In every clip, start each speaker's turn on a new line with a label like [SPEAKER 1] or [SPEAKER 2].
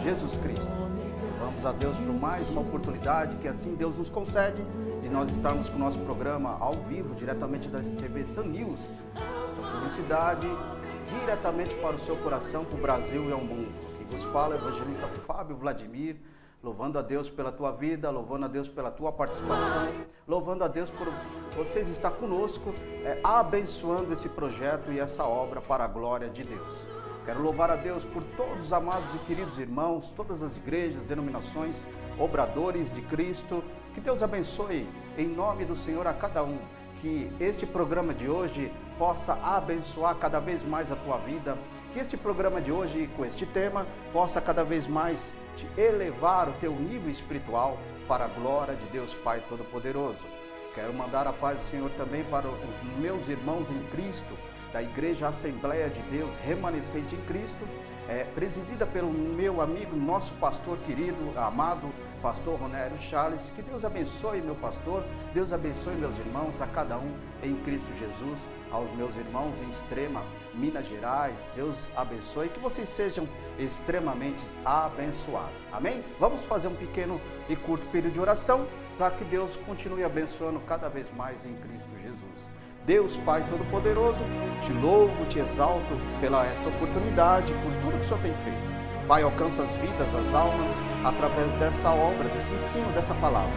[SPEAKER 1] Jesus Cristo. Louvamos a Deus por mais uma oportunidade que assim Deus nos concede de nós estarmos com o nosso programa ao vivo, diretamente da TV Sun News. Essa publicidade diretamente para o seu coração, para o Brasil e ao mundo. Aqui vos fala o evangelista Fábio Vladimir, louvando a Deus pela tua vida, louvando a Deus pela tua participação, louvando a Deus por vocês estar conosco, abençoando esse projeto e essa obra para a glória de Deus. Quero louvar a Deus por todos os amados e queridos irmãos, todas as igrejas, denominações, obradores de Cristo. Que Deus abençoe em nome do Senhor a cada um. Que este programa de hoje possa abençoar cada vez mais a tua vida. Que este programa de hoje, com este tema, possa cada vez mais te elevar o teu nível espiritual para a glória de Deus Pai Todo-Poderoso. Quero mandar a paz do Senhor também para os meus irmãos em Cristo, da Igreja Assembleia de Deus Remanescente em Cristo, presidida pelo meu amigo, nosso pastor querido, amado, pastor Ronério Charles. Que Deus abençoe meu pastor, Deus abençoe meus irmãos, a cada um em Cristo Jesus, aos meus irmãos em Extrema, Minas Gerais. Deus abençoe, que vocês sejam extremamente abençoados. Amém? Vamos fazer um pequeno e curto período de oração, para que Deus continue abençoando cada vez mais em Cristo Jesus. Deus Pai Todo-Poderoso, te louvo, te exalto pela essa oportunidade, por tudo que o Senhor tem feito. Pai, alcança as vidas, as almas, através dessa obra, desse ensino, dessa palavra.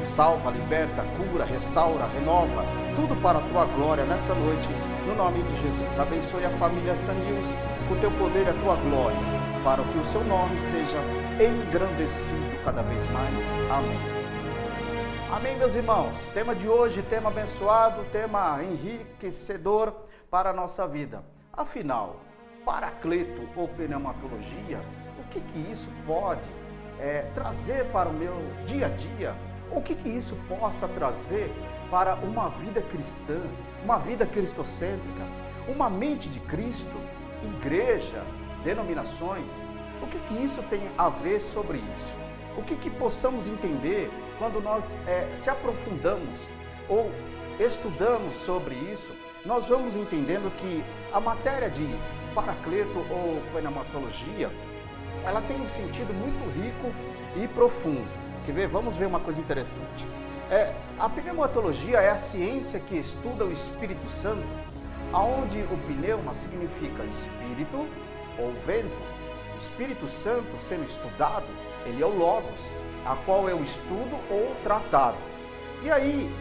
[SPEAKER 1] Salva, liberta, cura, restaura, renova, tudo para a tua glória nessa noite, no nome de Jesus. Abençoe a família Sun News, o teu poder e a tua glória, para que o seu nome seja engrandecido cada vez mais. Amém. Amém, meus irmãos. Tema de hoje, tema abençoado, tema enriquecedor para a nossa vida. Afinal, paracleto ou pneumatologia, o que isso pode trazer para o meu dia a dia? O que isso possa trazer para uma vida cristã, uma vida cristocêntrica, uma mente de Cristo, igreja, denominações? O que isso tem a ver sobre isso? O que possamos entender quando nós se aprofundamos ou estudamos sobre isso? Nós vamos entendendo que a matéria de paracleto ou pneumatologia, ela tem um sentido muito rico e profundo. Quer ver? Vamos ver uma coisa interessante. A pneumatologia é a ciência que estuda o Espírito Santo, aonde o pneuma significa espírito ou vento. Espírito Santo sendo estudado, ele é o Logos, a qual é o estudo ou tratado. E aí,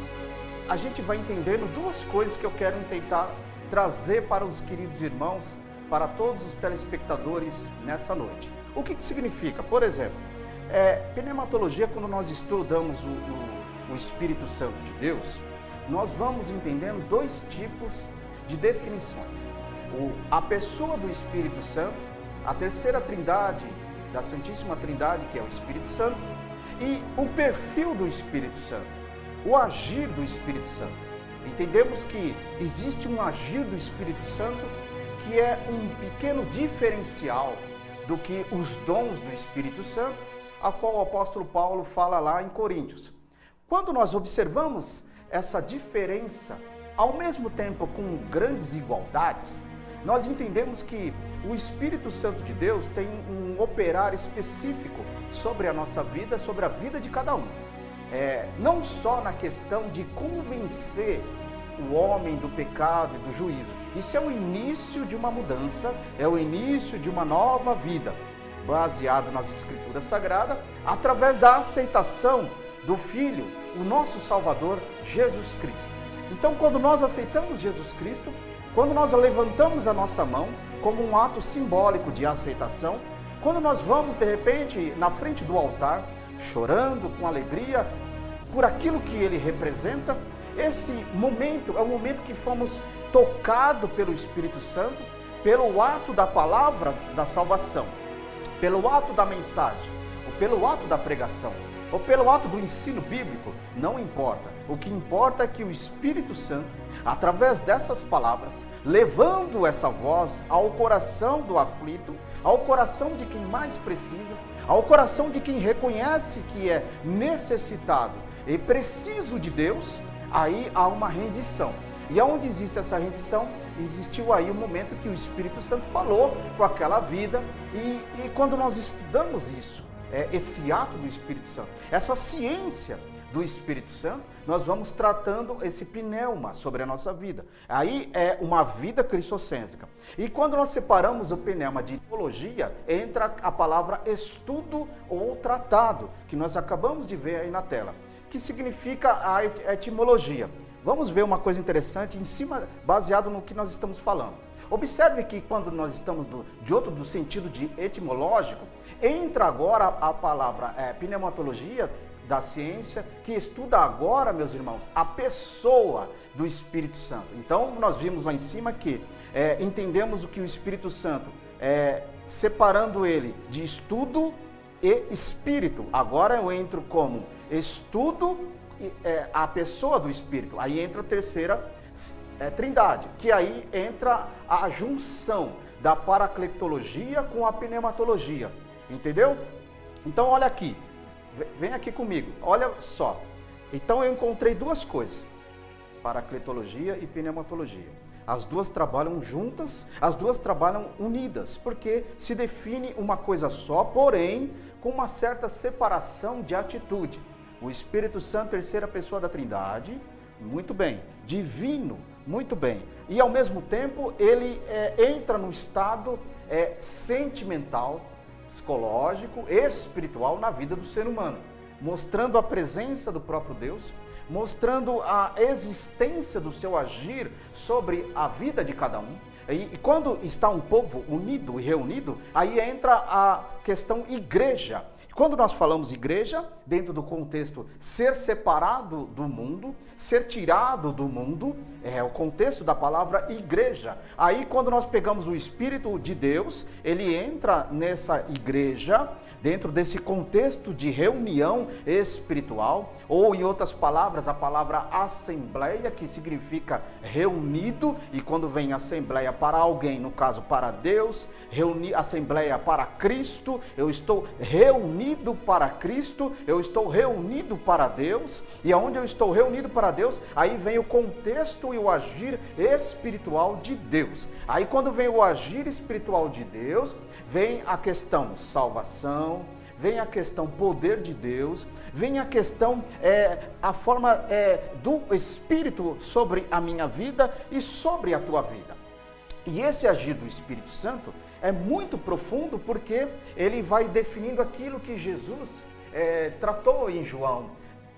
[SPEAKER 1] a gente vai entendendo duas coisas que eu quero tentar trazer para os queridos irmãos, para todos os telespectadores nessa noite. O que significa? Por exemplo, pneumatologia, quando nós estudamos o Espírito Santo de Deus, nós vamos entendendo dois tipos de definições. A pessoa do Espírito Santo, a terceira trindade da Santíssima Trindade, que é o Espírito Santo, e o perfil do Espírito Santo, o agir do Espírito Santo. Entendemos que existe um agir do Espírito Santo que é um pequeno diferencial do que os dons do Espírito Santo, a qual o apóstolo Paulo fala lá em Coríntios. Quando nós observamos essa diferença, ao mesmo tempo com grandes igualdades, nós entendemos que o Espírito Santo de Deus tem um operar específico sobre a nossa vida, sobre a vida de cada um. Não só na questão de convencer o homem do pecado e do juízo. Isso é o início de uma mudança, é o início de uma nova vida, baseado nas Escrituras Sagradas, através da aceitação do Filho, o nosso Salvador, Jesus Cristo. Então, quando nós aceitamos Jesus Cristo, quando nós levantamos a nossa mão como um ato simbólico de aceitação, quando nós vamos de repente na frente do altar, chorando com alegria por aquilo que ele representa, esse momento é o momento que fomos tocados pelo Espírito Santo, pelo ato da palavra da salvação, pelo ato da mensagem, ou pelo ato da pregação, ou pelo ato do ensino bíblico, não importa. O que importa é que o Espírito Santo, através dessas palavras, levando essa voz ao coração do aflito, ao coração de quem mais precisa, ao coração de quem reconhece que é necessitado e preciso de Deus, aí há uma rendição. E onde existe essa rendição, existiu aí o momento que o Espírito Santo falou com aquela vida. E quando nós estudamos isso, esse ato do Espírito Santo, essa ciência do Espírito Santo, nós vamos tratando esse pneuma sobre a nossa vida. Aí é uma vida cristocêntrica. E quando nós separamos o pneuma de teologia, entra a palavra estudo ou tratado, que nós acabamos de ver aí na tela, que significa a etimologia. Vamos ver uma coisa interessante em cima, baseado no que nós estamos falando. Observe que quando nós estamos do sentido de etimológico, entra agora a palavra pneumatologia da ciência, que estuda agora, meus irmãos, a pessoa do Espírito Santo. Então, nós vimos lá em cima que entendemos o que o Espírito Santo, separando ele de estudo e espírito. Agora eu entro como estudo a pessoa do Espírito. Aí entra a terceira trindade, que aí entra a junção da paracletologia com a pneumatologia. Entendeu? Então, olha aqui. Vem aqui comigo, olha só. Então eu encontrei duas coisas, paracletologia e pneumatologia. As duas trabalham juntas, as duas trabalham unidas, porque se define uma coisa só, porém com uma certa separação de atitude. O Espírito Santo, terceira pessoa da Trindade, muito bem. Divino, muito bem. E ao mesmo tempo ele entra no estado sentimental, psicológico, espiritual na vida do ser humano, mostrando a presença do próprio Deus, mostrando a existência do seu agir sobre a vida de cada um. E quando está um povo unido e reunido, aí entra a questão igreja. Quando nós falamos igreja, dentro do contexto ser separado do mundo, ser tirado do mundo, é o contexto da palavra igreja. Aí quando nós pegamos o Espírito de Deus, ele entra nessa igreja, dentro desse contexto de reunião espiritual, ou em outras palavras, a palavra assembleia, que significa reunido, e quando vem assembleia para alguém, no caso para Deus, assembleia para Cristo, eu estou reunido para Cristo, eu estou reunido para Deus, e aonde eu estou reunido para Deus, aí vem o contexto e o agir espiritual de Deus. Aí quando vem o agir espiritual de Deus, vem a questão salvação, vem a questão poder de Deus, vem a questão, a forma do Espírito sobre a minha vida e sobre a tua vida. E esse agir do Espírito Santo é muito profundo, porque ele vai definindo aquilo que Jesus tratou em João,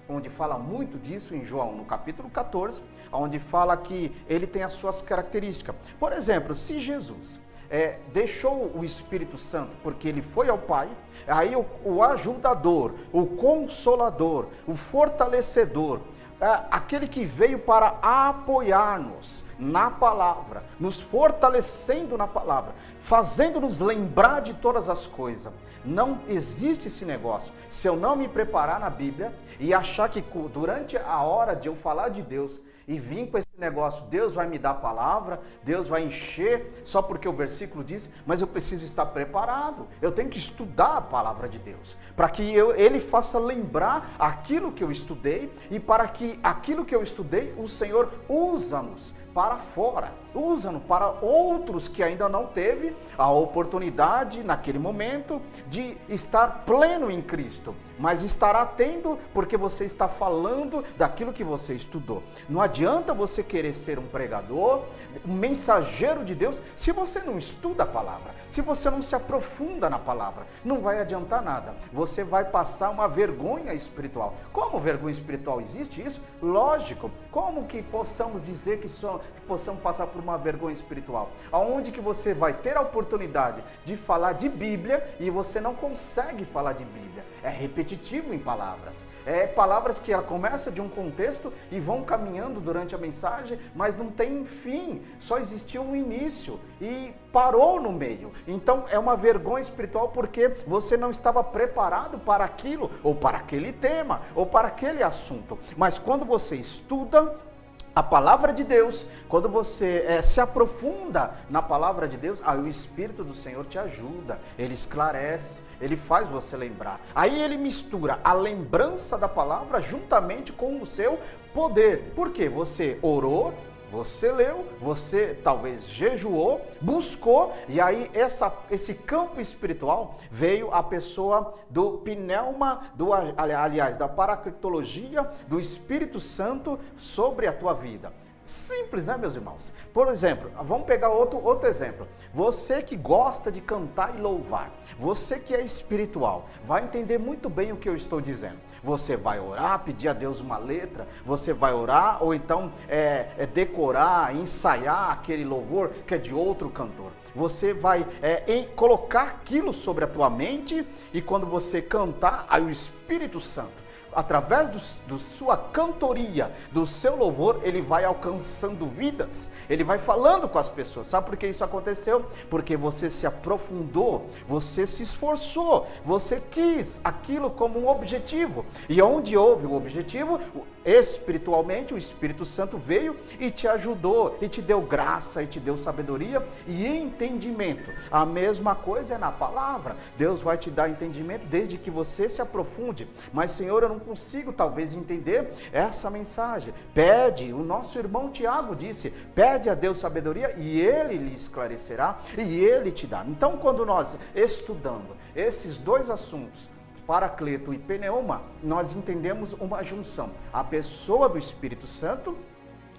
[SPEAKER 1] onde fala muito disso em João, no capítulo 14, onde fala que ele tem as suas características. Por exemplo, se Jesus deixou o Espírito Santo porque ele foi ao Pai, aí o ajudador, o consolador, o fortalecedor, aquele que veio para apoiar-nos na palavra, nos fortalecendo na palavra, fazendo-nos lembrar de todas as coisas. Não existe esse negócio. Se eu não me preparar na Bíblia e achar que durante a hora de eu falar de Deus e vir com esse negócio, Deus vai me dar a palavra, Deus vai encher, só porque o versículo diz, mas eu preciso estar preparado, eu tenho que estudar a palavra de Deus, para que ele faça lembrar aquilo que eu estudei, e para que aquilo que eu estudei, o Senhor usa-nos para fora, usa-nos para outros que ainda não teve a oportunidade naquele momento de estar pleno em Cristo, mas estará tendo porque você está falando daquilo que você estudou. Não adianta você querer ser um pregador, um mensageiro de Deus, se você não estuda a palavra, se você não se aprofunda na palavra, não vai adiantar nada. Você vai passar uma vergonha espiritual. Como vergonha espiritual? Existe isso? Lógico. Como que possamos dizer que possamos passar por uma vergonha espiritual? Aonde que você vai ter a oportunidade de falar de Bíblia e você não consegue falar de Bíblia? É repetitivo em palavras. É palavras que ela começa de um contexto e vão caminhando durante a mensagem, mas não tem fim. Só existia um início e parou no meio. Então é uma vergonha espiritual porque você não estava preparado para aquilo, ou para aquele tema, ou para aquele assunto. Mas quando você estuda a palavra de Deus, quando você se aprofunda na palavra de Deus, aí o Espírito do Senhor te ajuda, ele esclarece, ele faz você lembrar. Aí ele mistura a lembrança da palavra juntamente com o seu poder. Por quê? Você orou, Você leu, você talvez jejuou, buscou, e aí esse campo espiritual veio a pessoa do pneuma, aliás, da paracletologia do Espírito Santo sobre a tua vida. Simples, né, meus irmãos? Por exemplo, vamos pegar outro exemplo. Você que gosta de cantar e louvar, você que é espiritual, vai entender muito bem o que eu estou dizendo. Você vai orar, pedir a Deus uma letra, você vai orar, ou então decorar, ensaiar aquele louvor que é de outro cantor. Você vai colocar aquilo sobre a tua mente, e quando você cantar, aí o Espírito Santo, através da sua cantoria, do seu louvor, ele vai alcançando vidas, ele vai falando com as pessoas. Sabe por que isso aconteceu? Porque você se aprofundou, você se esforçou, você quis aquilo como um objetivo, e onde houve o objetivo, espiritualmente, o Espírito Santo veio e te ajudou, e te deu graça, e te deu sabedoria e entendimento. A mesma coisa é na palavra. Deus vai te dar entendimento desde que você se aprofunde. Mas, Senhor, eu não consigo talvez entender essa mensagem. Pede, o nosso irmão Tiago disse, pede a Deus sabedoria e Ele lhe esclarecerá e Ele te dá. Então, quando nós estudando esses dois assuntos, Paracleto e pneuma, nós entendemos uma junção. A pessoa do Espírito Santo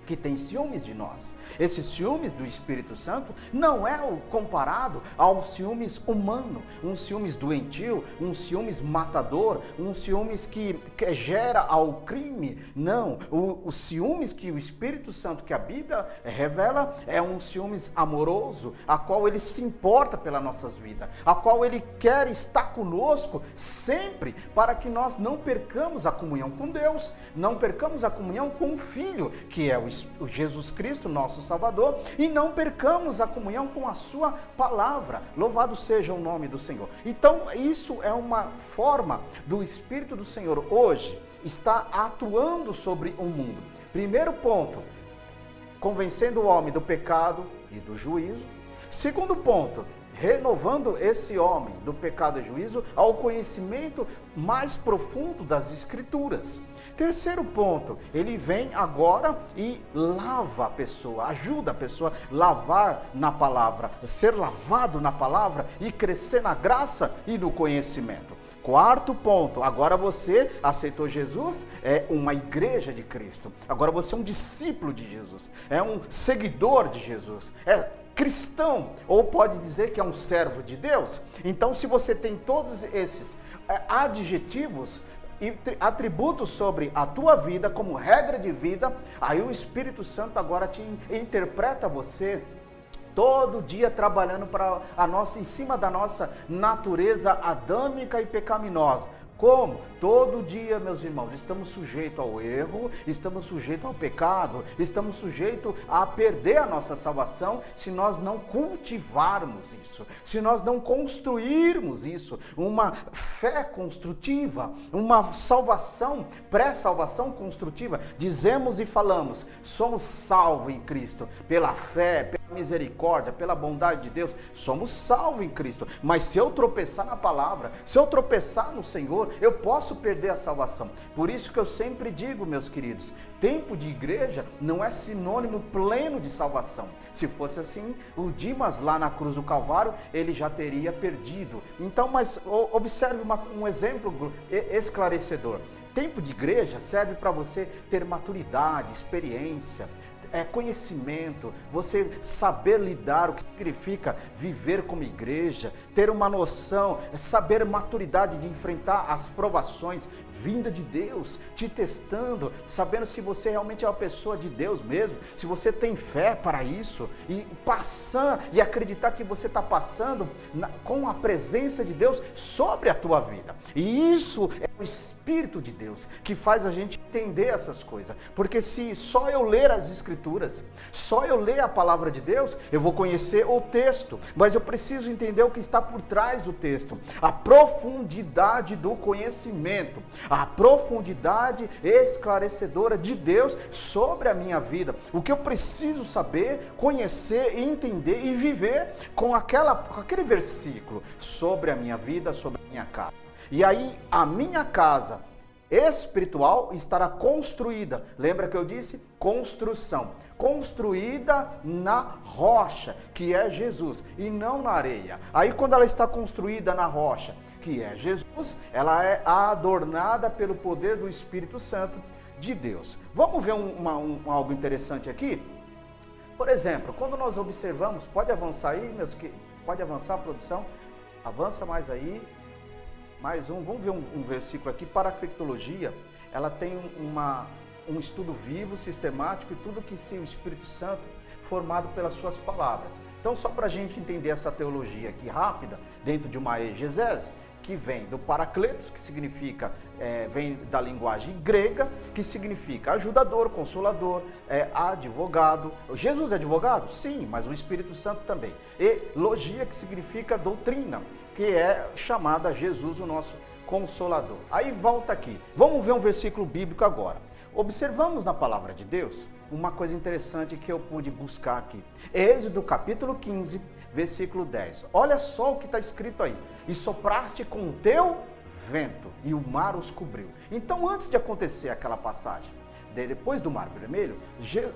[SPEAKER 1] que tem ciúmes de nós. Esses ciúmes do Espírito Santo não é comparado ao ciúmes humano, um ciúmes doentio, um ciúmes matador, um ciúmes que gera ao crime. Não, o ciúmes que o Espírito Santo, que a Bíblia revela, é um ciúmes amoroso, a qual ele se importa pelas nossas vidas, a qual ele quer estar conosco sempre, para que nós não percamos a comunhão com Deus, não percamos a comunhão com o Filho, que é o Jesus Cristo, nosso Salvador, e não percamos a comunhão com a sua palavra. Louvado seja o nome do Senhor. Então, isso é uma forma do Espírito do Senhor hoje estar atuando sobre o mundo. Primeiro ponto, convencendo o homem do pecado e do juízo. Segundo ponto, renovando esse homem do pecado e juízo ao conhecimento mais profundo das Escrituras. Terceiro ponto, ele vem agora e lava a pessoa, ajuda a pessoa a lavar na palavra, ser lavado na palavra e crescer na graça e no conhecimento. Quarto ponto, agora você aceitou Jesus, é uma igreja de Cristo. Agora você é um discípulo de Jesus, é um seguidor de Jesus, é cristão, ou pode dizer que é um servo de Deus. Então, se você tem todos esses adjetivos e atributos sobre a tua vida como regra de vida, aí o Espírito Santo agora te interpreta você todo dia trabalhando para em cima da nossa natureza adâmica e pecaminosa. Como? Todo dia, meus irmãos, estamos sujeitos ao erro, estamos sujeitos ao pecado, estamos sujeitos a perder a nossa salvação se nós não cultivarmos isso, se nós não construirmos isso, uma fé construtiva, uma salvação, pré-salvação construtiva. Dizemos e falamos, somos salvos em Cristo, pela fé, pela misericórdia, pela bondade de Deus, somos salvos em Cristo. Mas se eu tropeçar na palavra, se eu tropeçar no Senhor, eu posso perder a salvação. Por isso que eu sempre digo, meus queridos, tempo de igreja não é sinônimo pleno de salvação. Se fosse assim, o Dimas lá na cruz do Calvário, ele já teria perdido. Então, mas observe um exemplo esclarecedor. Tempo de igreja serve para você ter maturidade, experiência, conhecimento, você saber lidar, o que significa viver como igreja, ter uma noção, saber maturidade de enfrentar as provações, vinda de Deus, te testando, sabendo se você realmente é uma pessoa de Deus mesmo, se você tem fé para isso, e passar e acreditar que você está passando com a presença de Deus sobre a tua vida. E isso é o Espírito de Deus que faz a gente entender essas coisas, porque se só eu ler as Escrituras, só eu ler a palavra de Deus, eu vou conhecer o texto, mas eu preciso entender o que está por trás do texto, a profundidade do conhecimento, a profundidade esclarecedora de Deus sobre a minha vida, o que eu preciso saber, conhecer, entender e viver com aquele versículo sobre a minha vida, sobre a minha casa. E aí a minha casa espiritual estará construída. Lembra que eu disse? Construção. Construída na rocha, que é Jesus, e não na areia. Aí quando ela está construída na rocha, que é Jesus, ela é adornada pelo poder do Espírito Santo de Deus. Vamos ver algo interessante aqui? Por exemplo, quando nós observamos, pode avançar aí, pode avançar, produção? Avança mais aí. Mais um, vamos ver um versículo aqui. Paracletologia, ela tem um estudo vivo, sistemático, e tudo que se o Espírito Santo formado pelas suas palavras. Então, só para a gente entender essa teologia aqui rápida, dentro de uma exegese, que vem do paracletos, que significa, vem da linguagem grega, que significa ajudador, consolador, advogado. Jesus é advogado? Sim, mas o Espírito Santo também. E logia, que significa doutrina, que é chamada Jesus, o nosso consolador. Aí volta aqui, vamos ver um versículo bíblico agora. Observamos na palavra de Deus uma coisa interessante que eu pude buscar aqui. Êxodo capítulo 15, versículo 10. Olha só o que está escrito aí. E sopraste com o teu vento, e o mar os cobriu. Então, antes de acontecer aquela passagem, depois do Mar Vermelho,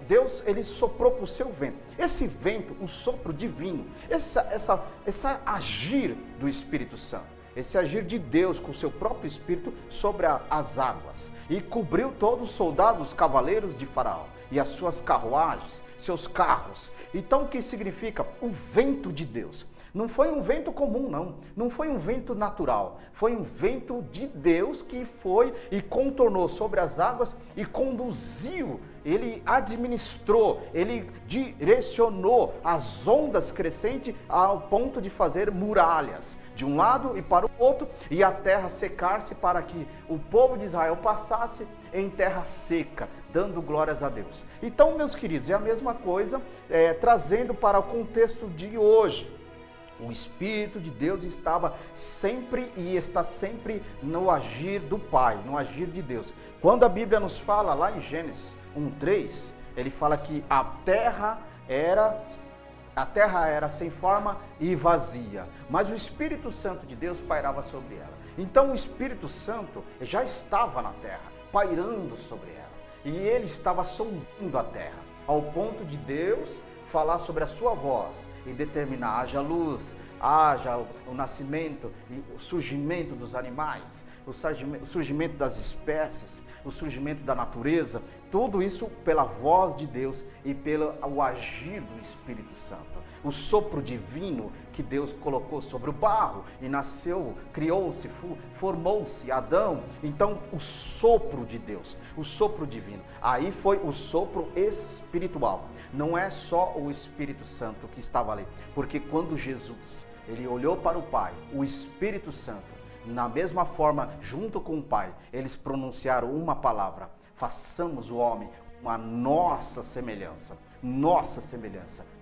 [SPEAKER 1] Deus, ele soprou com o seu vento. Esse vento, o sopro divino, essa agir do Espírito Santo, esse agir de Deus com o seu próprio Espírito sobre as águas, e cobriu todos os soldados, cavaleiros de Faraó, e as suas carruagens, seus carros. Então, o que significa? O vento de Deus. Não foi um vento comum, não foi um vento natural, foi um vento de Deus que foi e contornou sobre as águas e conduziu, ele administrou, ele direcionou as ondas crescentes ao ponto de fazer muralhas, de um lado e para o outro, e a terra secar-se para que o povo de Israel passasse em terra seca, dando glórias a Deus. Então, meus queridos, é a mesma coisa, trazendo para o contexto de hoje. O Espírito de Deus estava sempre e está sempre no agir do Pai, no agir de Deus. Quando a Bíblia nos fala lá em Gênesis 1:3, ele fala que a terra era sem forma e vazia, mas o Espírito Santo de Deus pairava sobre ela. Então o Espírito Santo já estava na terra, pairando sobre ela, e ele estava sondando a terra, ao ponto de Deus falar sobre a sua voz e determinar: haja luz, haja o nascimento e o surgimento dos animais, o surgimento das espécies, o surgimento da natureza, tudo isso pela voz de Deus e pelo agir do Espírito Santo. O sopro divino que Deus colocou sobre o barro e nasceu, criou-se, formou-se Adão. Então, o sopro de Deus, o sopro divino. Aí foi o sopro espiritual. Não é só o Espírito Santo que estava ali, porque quando Jesus, ele olhou para o Pai, o Espírito Santo, na mesma forma, junto com o Pai, eles pronunciaram uma palavra: façamos o homem uma nossa semelhança,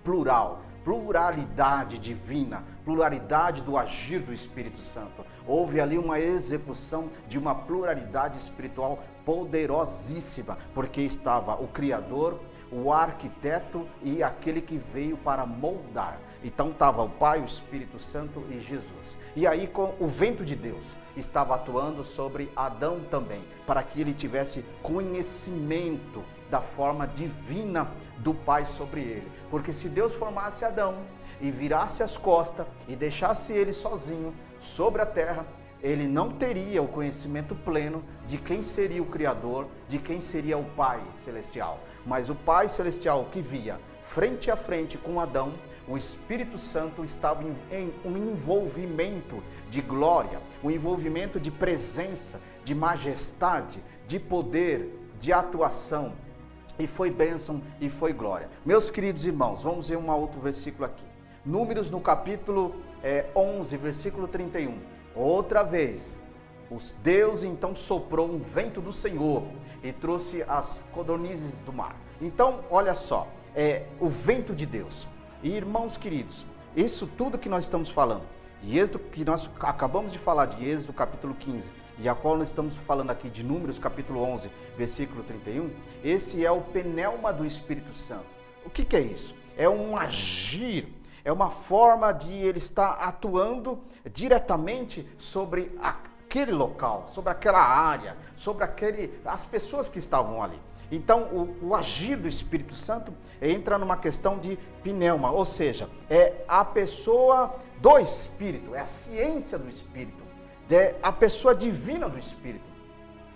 [SPEAKER 1] plural, pluralidade divina, pluralidade do agir do Espírito Santo. Houve ali uma execução de uma pluralidade espiritual poderosíssima, porque estava o Criador, o arquiteto e aquele que veio para moldar. Então estava o Pai, o Espírito Santo e Jesus. E aí com o vento de Deus estava atuando sobre Adão também, para que ele tivesse conhecimento da forma divina do Pai sobre ele. Porque se Deus formasse Adão e virasse as costas e deixasse ele sozinho sobre a terra, ele não teria o conhecimento pleno de quem seria o Criador, de quem seria o Pai Celestial. Mas o Pai Celestial que via frente a frente com Adão, o Espírito Santo estava em um envolvimento de glória, um envolvimento de presença, de majestade, de poder, de atuação. E foi bênção e foi glória. Meus queridos irmãos, vamos ver um outro versículo aqui. Números no capítulo 11, versículo 31. Outra vez, Deus então soprou um vento do Senhor e trouxe as codornizes do mar. Então, olha só, o vento de Deus. E irmãos queridos, isso tudo que nós estamos falando, e Êxodo, que nós acabamos de falar de Êxodo capítulo 15, e a qual nós estamos falando aqui de Números capítulo 11, versículo 31, esse é o pneuma do Espírito Santo. O que é isso? É um agir, é uma forma de ele estar atuando diretamente sobre aquele local, sobre aquela área, sobre as pessoas que estavam ali. Então, o agir do Espírito Santo entra numa questão de pneuma, ou seja, é a pessoa do Espírito, é a ciência do Espírito, é a pessoa divina do Espírito.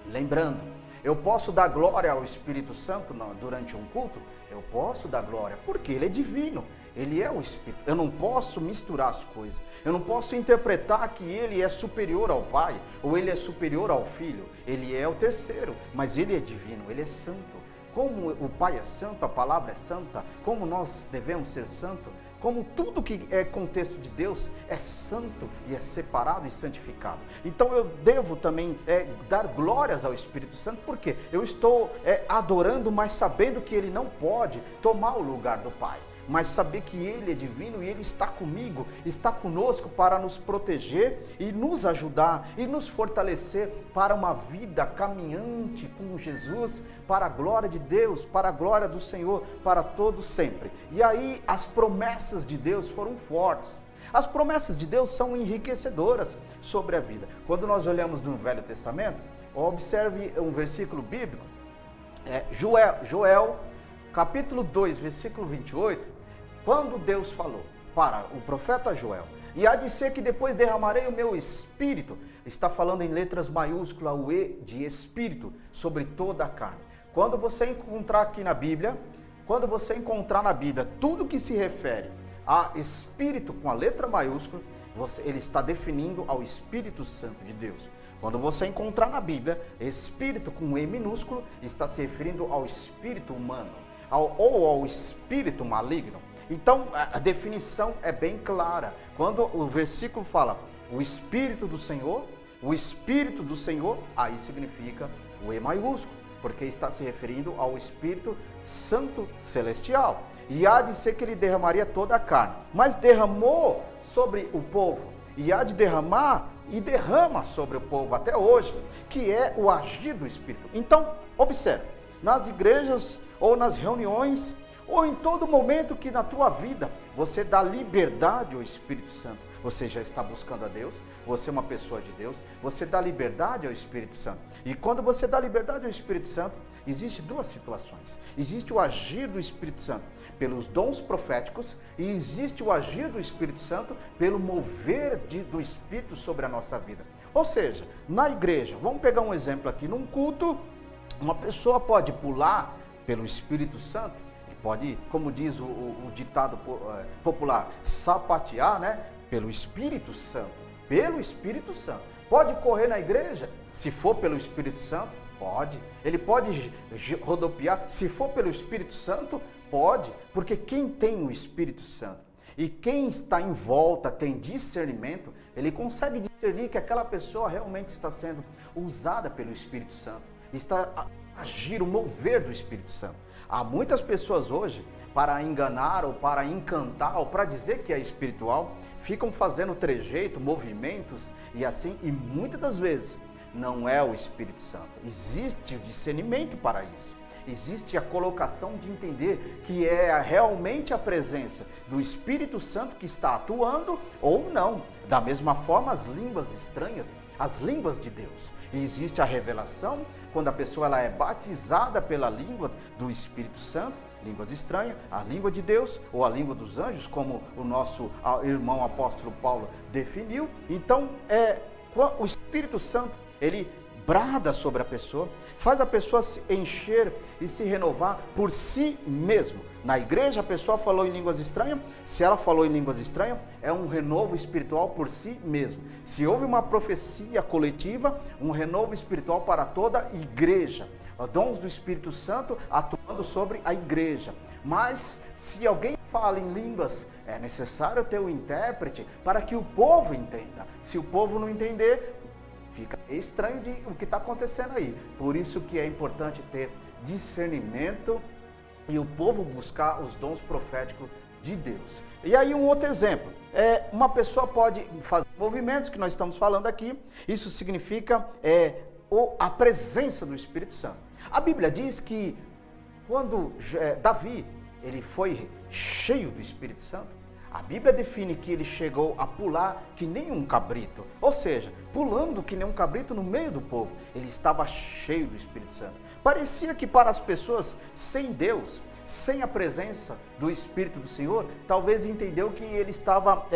[SPEAKER 1] Lembrando, eu posso dar glória ao Espírito Santo durante um culto? Eu posso dar glória, porque ele é divino, ele é o Espírito. Eu não posso misturar as coisas, eu não posso interpretar que ele é superior ao Pai, ou ele é superior ao Filho. Ele é o terceiro, mas ele é divino, ele é santo. Como o Pai é santo, a palavra é santa, como nós devemos ser santos, como tudo que é contexto de Deus é santo e é separado e santificado. Então eu devo também dar glórias ao Espírito Santo, porque eu estou adorando, mas sabendo que ele não pode tomar o lugar do Pai. Mas saber que ele é divino e ele está comigo, está conosco para nos proteger e nos ajudar e nos fortalecer para uma vida caminhante com Jesus, para a glória de Deus, para a glória do Senhor, para todos sempre. E aí as promessas de Deus foram fortes. As promessas de Deus são enriquecedoras sobre a vida. Quando nós olhamos no Velho Testamento, observe um versículo bíblico, Joel capítulo 2, versículo 28, quando Deus falou para o profeta Joel, e há de ser que depois derramarei o meu espírito, está falando em letras maiúsculas o E de espírito, sobre toda a carne. Quando você encontrar aqui na Bíblia, tudo que se refere a espírito com a letra maiúscula, ele está definindo ao Espírito Santo de Deus. Quando você encontrar na Bíblia, espírito com E minúsculo, está se referindo ao espírito humano, ou ao espírito maligno. Então, a definição é bem clara. Quando o versículo fala o Espírito do Senhor, aí significa o E maiúsculo, porque está se referindo ao Espírito Santo Celestial. E há de ser que ele derramaria toda a carne, mas derramou sobre o povo, e há de derramar e derrama sobre o povo até hoje, que é o agir do Espírito. Então, observe, nas igrejas ou nas reuniões, ou em todo momento que na tua vida você dá liberdade ao Espírito Santo, você já está buscando a Deus, você é uma pessoa de Deus, você dá liberdade ao Espírito Santo. E quando você dá liberdade ao Espírito Santo, existe duas situações. Existe o agir do Espírito Santo pelos dons proféticos, e existe o agir do Espírito Santo pelo mover do Espírito sobre a nossa vida. Ou seja, na igreja, vamos pegar um exemplo aqui, num culto, uma pessoa pode pular pelo Espírito Santo, pode, como diz o ditado popular, sapatear, né? Pelo Espírito Santo. Pelo Espírito Santo. Pode correr na igreja? Se for pelo Espírito Santo, pode. Ele pode rodopiar? Se for pelo Espírito Santo, pode. Porque quem tem o Espírito Santo e quem está em volta tem discernimento, ele consegue discernir que aquela pessoa realmente está sendo usada pelo Espírito Santo. Está a agir, o mover do Espírito Santo. Há muitas pessoas hoje, para enganar ou para encantar ou para dizer que é espiritual, ficam fazendo trejeito, movimentos e assim, e muitas das vezes não é o Espírito Santo. Existe o discernimento para isso. Existe a colocação de entender que é realmente a presença do Espírito Santo que está atuando ou não. Da mesma forma, as línguas estranhas, as línguas de Deus. E existe a revelação, quando a pessoa ela é batizada pela língua do Espírito Santo, línguas estranhas, a língua de Deus ou a língua dos anjos, como o nosso irmão apóstolo Paulo definiu. Então, o Espírito Santo, ele brada sobre a pessoa, faz a pessoa se encher e se renovar por si mesmo. Na igreja a pessoa falou em línguas estranhas, se ela falou em línguas estranhas, é um renovo espiritual por si mesmo. Se houve uma profecia coletiva, um renovo espiritual para toda a igreja. Dons do Espírito Santo atuando sobre a igreja. Mas se alguém fala em línguas, é necessário ter um intérprete para que o povo entenda. Se o povo não entender, fica estranho de o que está acontecendo aí. Por isso que é importante ter discernimento e o povo buscar os dons proféticos de Deus. E aí um outro exemplo, uma pessoa pode fazer movimentos que nós estamos falando aqui, isso significa a presença do Espírito Santo. A Bíblia diz que quando Davi ele foi cheio do Espírito Santo, A Bíblia define que ele chegou a pular que nem um cabrito, ou seja, pulando que nem um cabrito no meio do povo. Ele estava cheio do Espírito Santo. Parecia que para as pessoas sem Deus, sem a presença do Espírito do Senhor, talvez entendeu que ele estava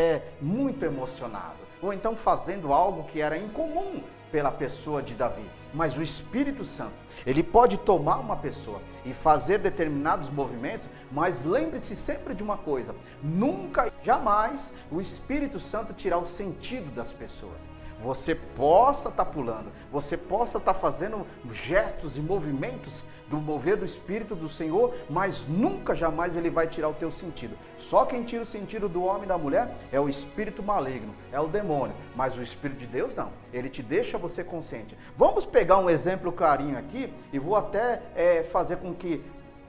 [SPEAKER 1] muito emocionado, ou então fazendo algo que era incomum pela pessoa de Davi. Mas o Espírito Santo, ele pode tomar uma pessoa e fazer determinados movimentos, mas lembre-se sempre de uma coisa: nunca, jamais o Espírito Santo tirar o sentido das pessoas. Você possa estar pulando, você possa estar fazendo gestos e movimentos do mover do Espírito do Senhor, mas nunca, jamais ele vai tirar o teu sentido. Só quem tira o sentido do homem e da mulher é o espírito maligno, é o demônio, mas o Espírito de Deus não, ele te deixa você consciente. Vamos pegar um exemplo clarinho aqui e vou até fazer com que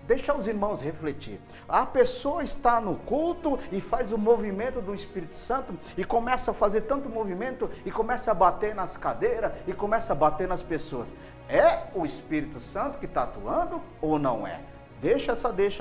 [SPEAKER 1] deixa os irmãos refletir. A pessoa está no culto e faz o movimento do Espírito Santo e começa a fazer tanto movimento e começa a bater nas cadeiras e começa a bater nas pessoas. É o Espírito Santo que está atuando ou não é? Deixa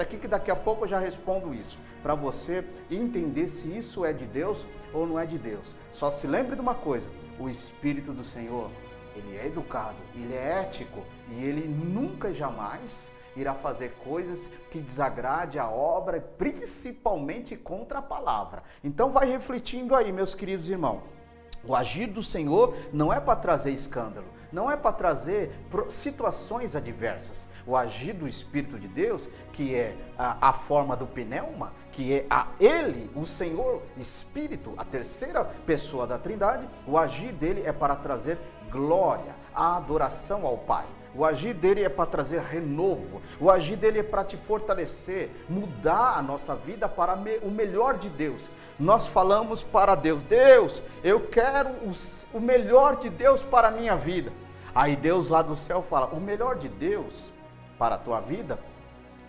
[SPEAKER 1] aqui que daqui a pouco eu já respondo isso, para você entender se isso é de Deus ou não é de Deus. Só se lembre de uma coisa: o Espírito do Senhor, ele é educado, ele é ético e ele nunca, jamais irá fazer coisas que desagrade a obra, principalmente contra a palavra. Então vai refletindo aí, meus queridos irmãos. O agir do Senhor não é para trazer escândalo, não é para trazer situações adversas. O agir do Espírito de Deus, que é a forma do pneuma, que é Ele, o Senhor Espírito, a terceira pessoa da Trindade, o agir dele é para trazer glória, a adoração ao Pai. O agir dele é para trazer renovo, o agir dele é para te fortalecer, mudar a nossa vida para o melhor de Deus. Nós falamos para Deus: Deus, eu quero o melhor de Deus para a minha vida. Aí Deus lá do céu fala: o melhor de Deus para a tua vida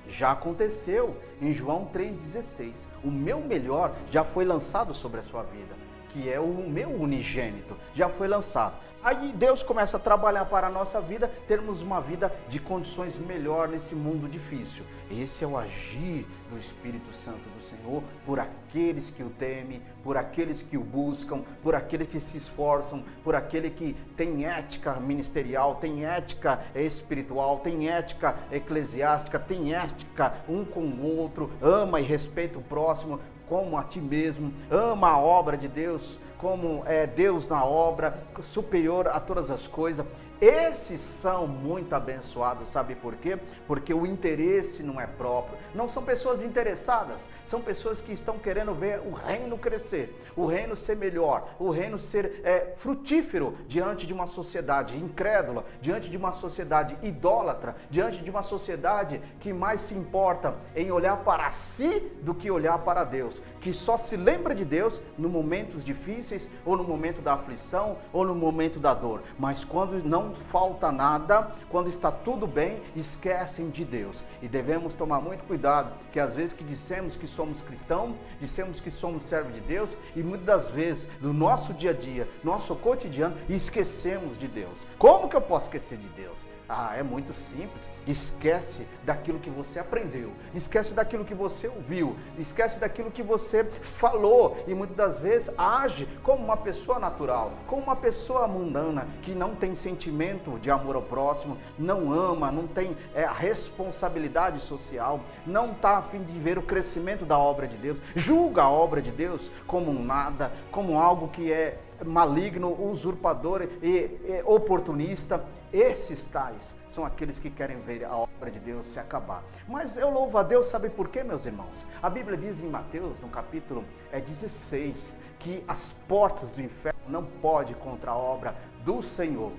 [SPEAKER 1] já aconteceu em João 3,16. O meu melhor já foi lançado sobre a sua vida, que é o meu unigênito, já foi lançado. Aí Deus começa a trabalhar para a nossa vida, termos uma vida de condições melhor nesse mundo difícil. Esse é o agir do Espírito Santo do Senhor por aqueles que o temem, por aqueles que o buscam, por aqueles que se esforçam, por aquele que tem ética ministerial, tem ética espiritual, tem ética eclesiástica, tem ética um com o outro, ama e respeita o próximo como a ti mesmo, ama a obra de Deus, como é Deus na obra, superior a todas as coisas. Esses são muito abençoados, sabe por quê? Porque o interesse não é próprio, não são pessoas interessadas, são pessoas que estão querendo ver o reino crescer, o reino ser melhor, o reino ser frutífero diante de uma sociedade incrédula, diante de uma sociedade idólatra, diante de uma sociedade que mais se importa em olhar para si do que olhar para Deus, que só se lembra de Deus nos momentos difíceis, ou no momento da aflição, ou no momento da dor, mas quando não falta nada, quando está tudo bem, esquecem de Deus. E devemos tomar muito cuidado, que às vezes que dissemos que somos cristãos, dissemos que somos servos de Deus, e muitas das vezes, no nosso dia a dia, nosso cotidiano, esquecemos de Deus. Como que eu posso esquecer de Deus? É muito simples. Esquece daquilo que você aprendeu, esquece daquilo que você ouviu, esquece daquilo que você falou, e muitas das vezes age como uma pessoa natural, como uma pessoa mundana, que não tem sentimento de amor ao próximo, não ama, não tem a responsabilidade social, não está a fim de ver o crescimento da obra de Deus, julga a obra de Deus como um nada, como algo que é maligno, usurpador e oportunista. Esses tais são aqueles que querem ver a obra de Deus se acabar. Mas eu louvo a Deus, sabe por quê, meus irmãos? A Bíblia diz em Mateus, no capítulo 16, que as portas do inferno não podem contra a obra do Senhor.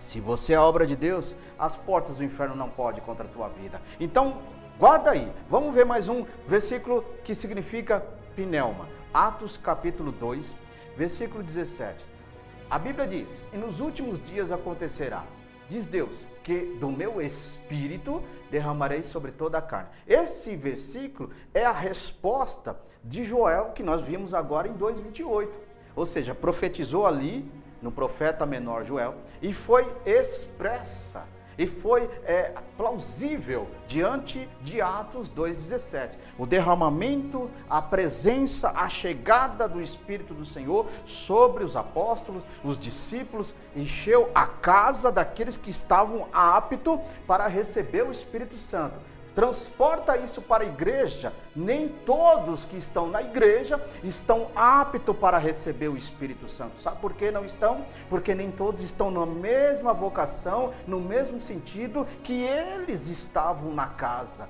[SPEAKER 1] Se você é a obra de Deus, as portas do inferno não podem contra a tua vida. Então, guarda aí. Vamos ver mais um versículo que significa pneuma. Atos capítulo 2, versículo 17. A Bíblia diz: e nos últimos dias acontecerá, diz Deus, que do meu espírito derramarei sobre toda a carne. Esse versículo é a resposta de Joel, que nós vimos agora em 2:28. Ou seja, profetizou ali no profeta menor Joel, e foi expressa e foi plausível diante de Atos 2,17. O derramamento, a presença, a chegada do Espírito do Senhor sobre os apóstolos, os discípulos, encheu a casa daqueles que estavam aptos para receber o Espírito Santo. Transporta isso para a igreja. Nem todos que estão na igreja estão aptos para receber o Espírito Santo. Sabe por que não estão? Porque nem todos estão na mesma vocação, no mesmo sentido que eles estavam na casa.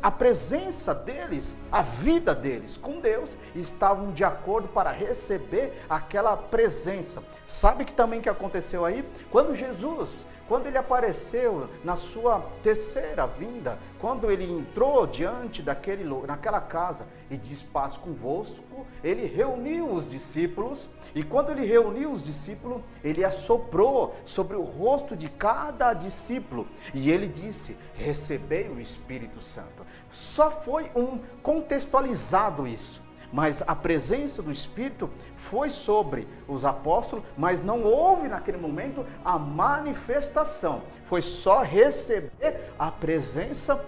[SPEAKER 1] A presença deles, a vida deles com Deus, estavam de acordo para receber aquela presença. Sabe que também que aconteceu aí? Quando ele apareceu na sua terceira vinda, quando ele entrou diante naquela casa e disse paz convosco, ele reuniu os discípulos, e quando ele reuniu os discípulos, ele assoprou sobre o rosto de cada discípulo, e ele disse, recebei o Espírito Santo. Só foi contextualizado isso. Mas a presença do Espírito foi sobre os apóstolos, mas não houve naquele momento a manifestação. Foi só receber a presença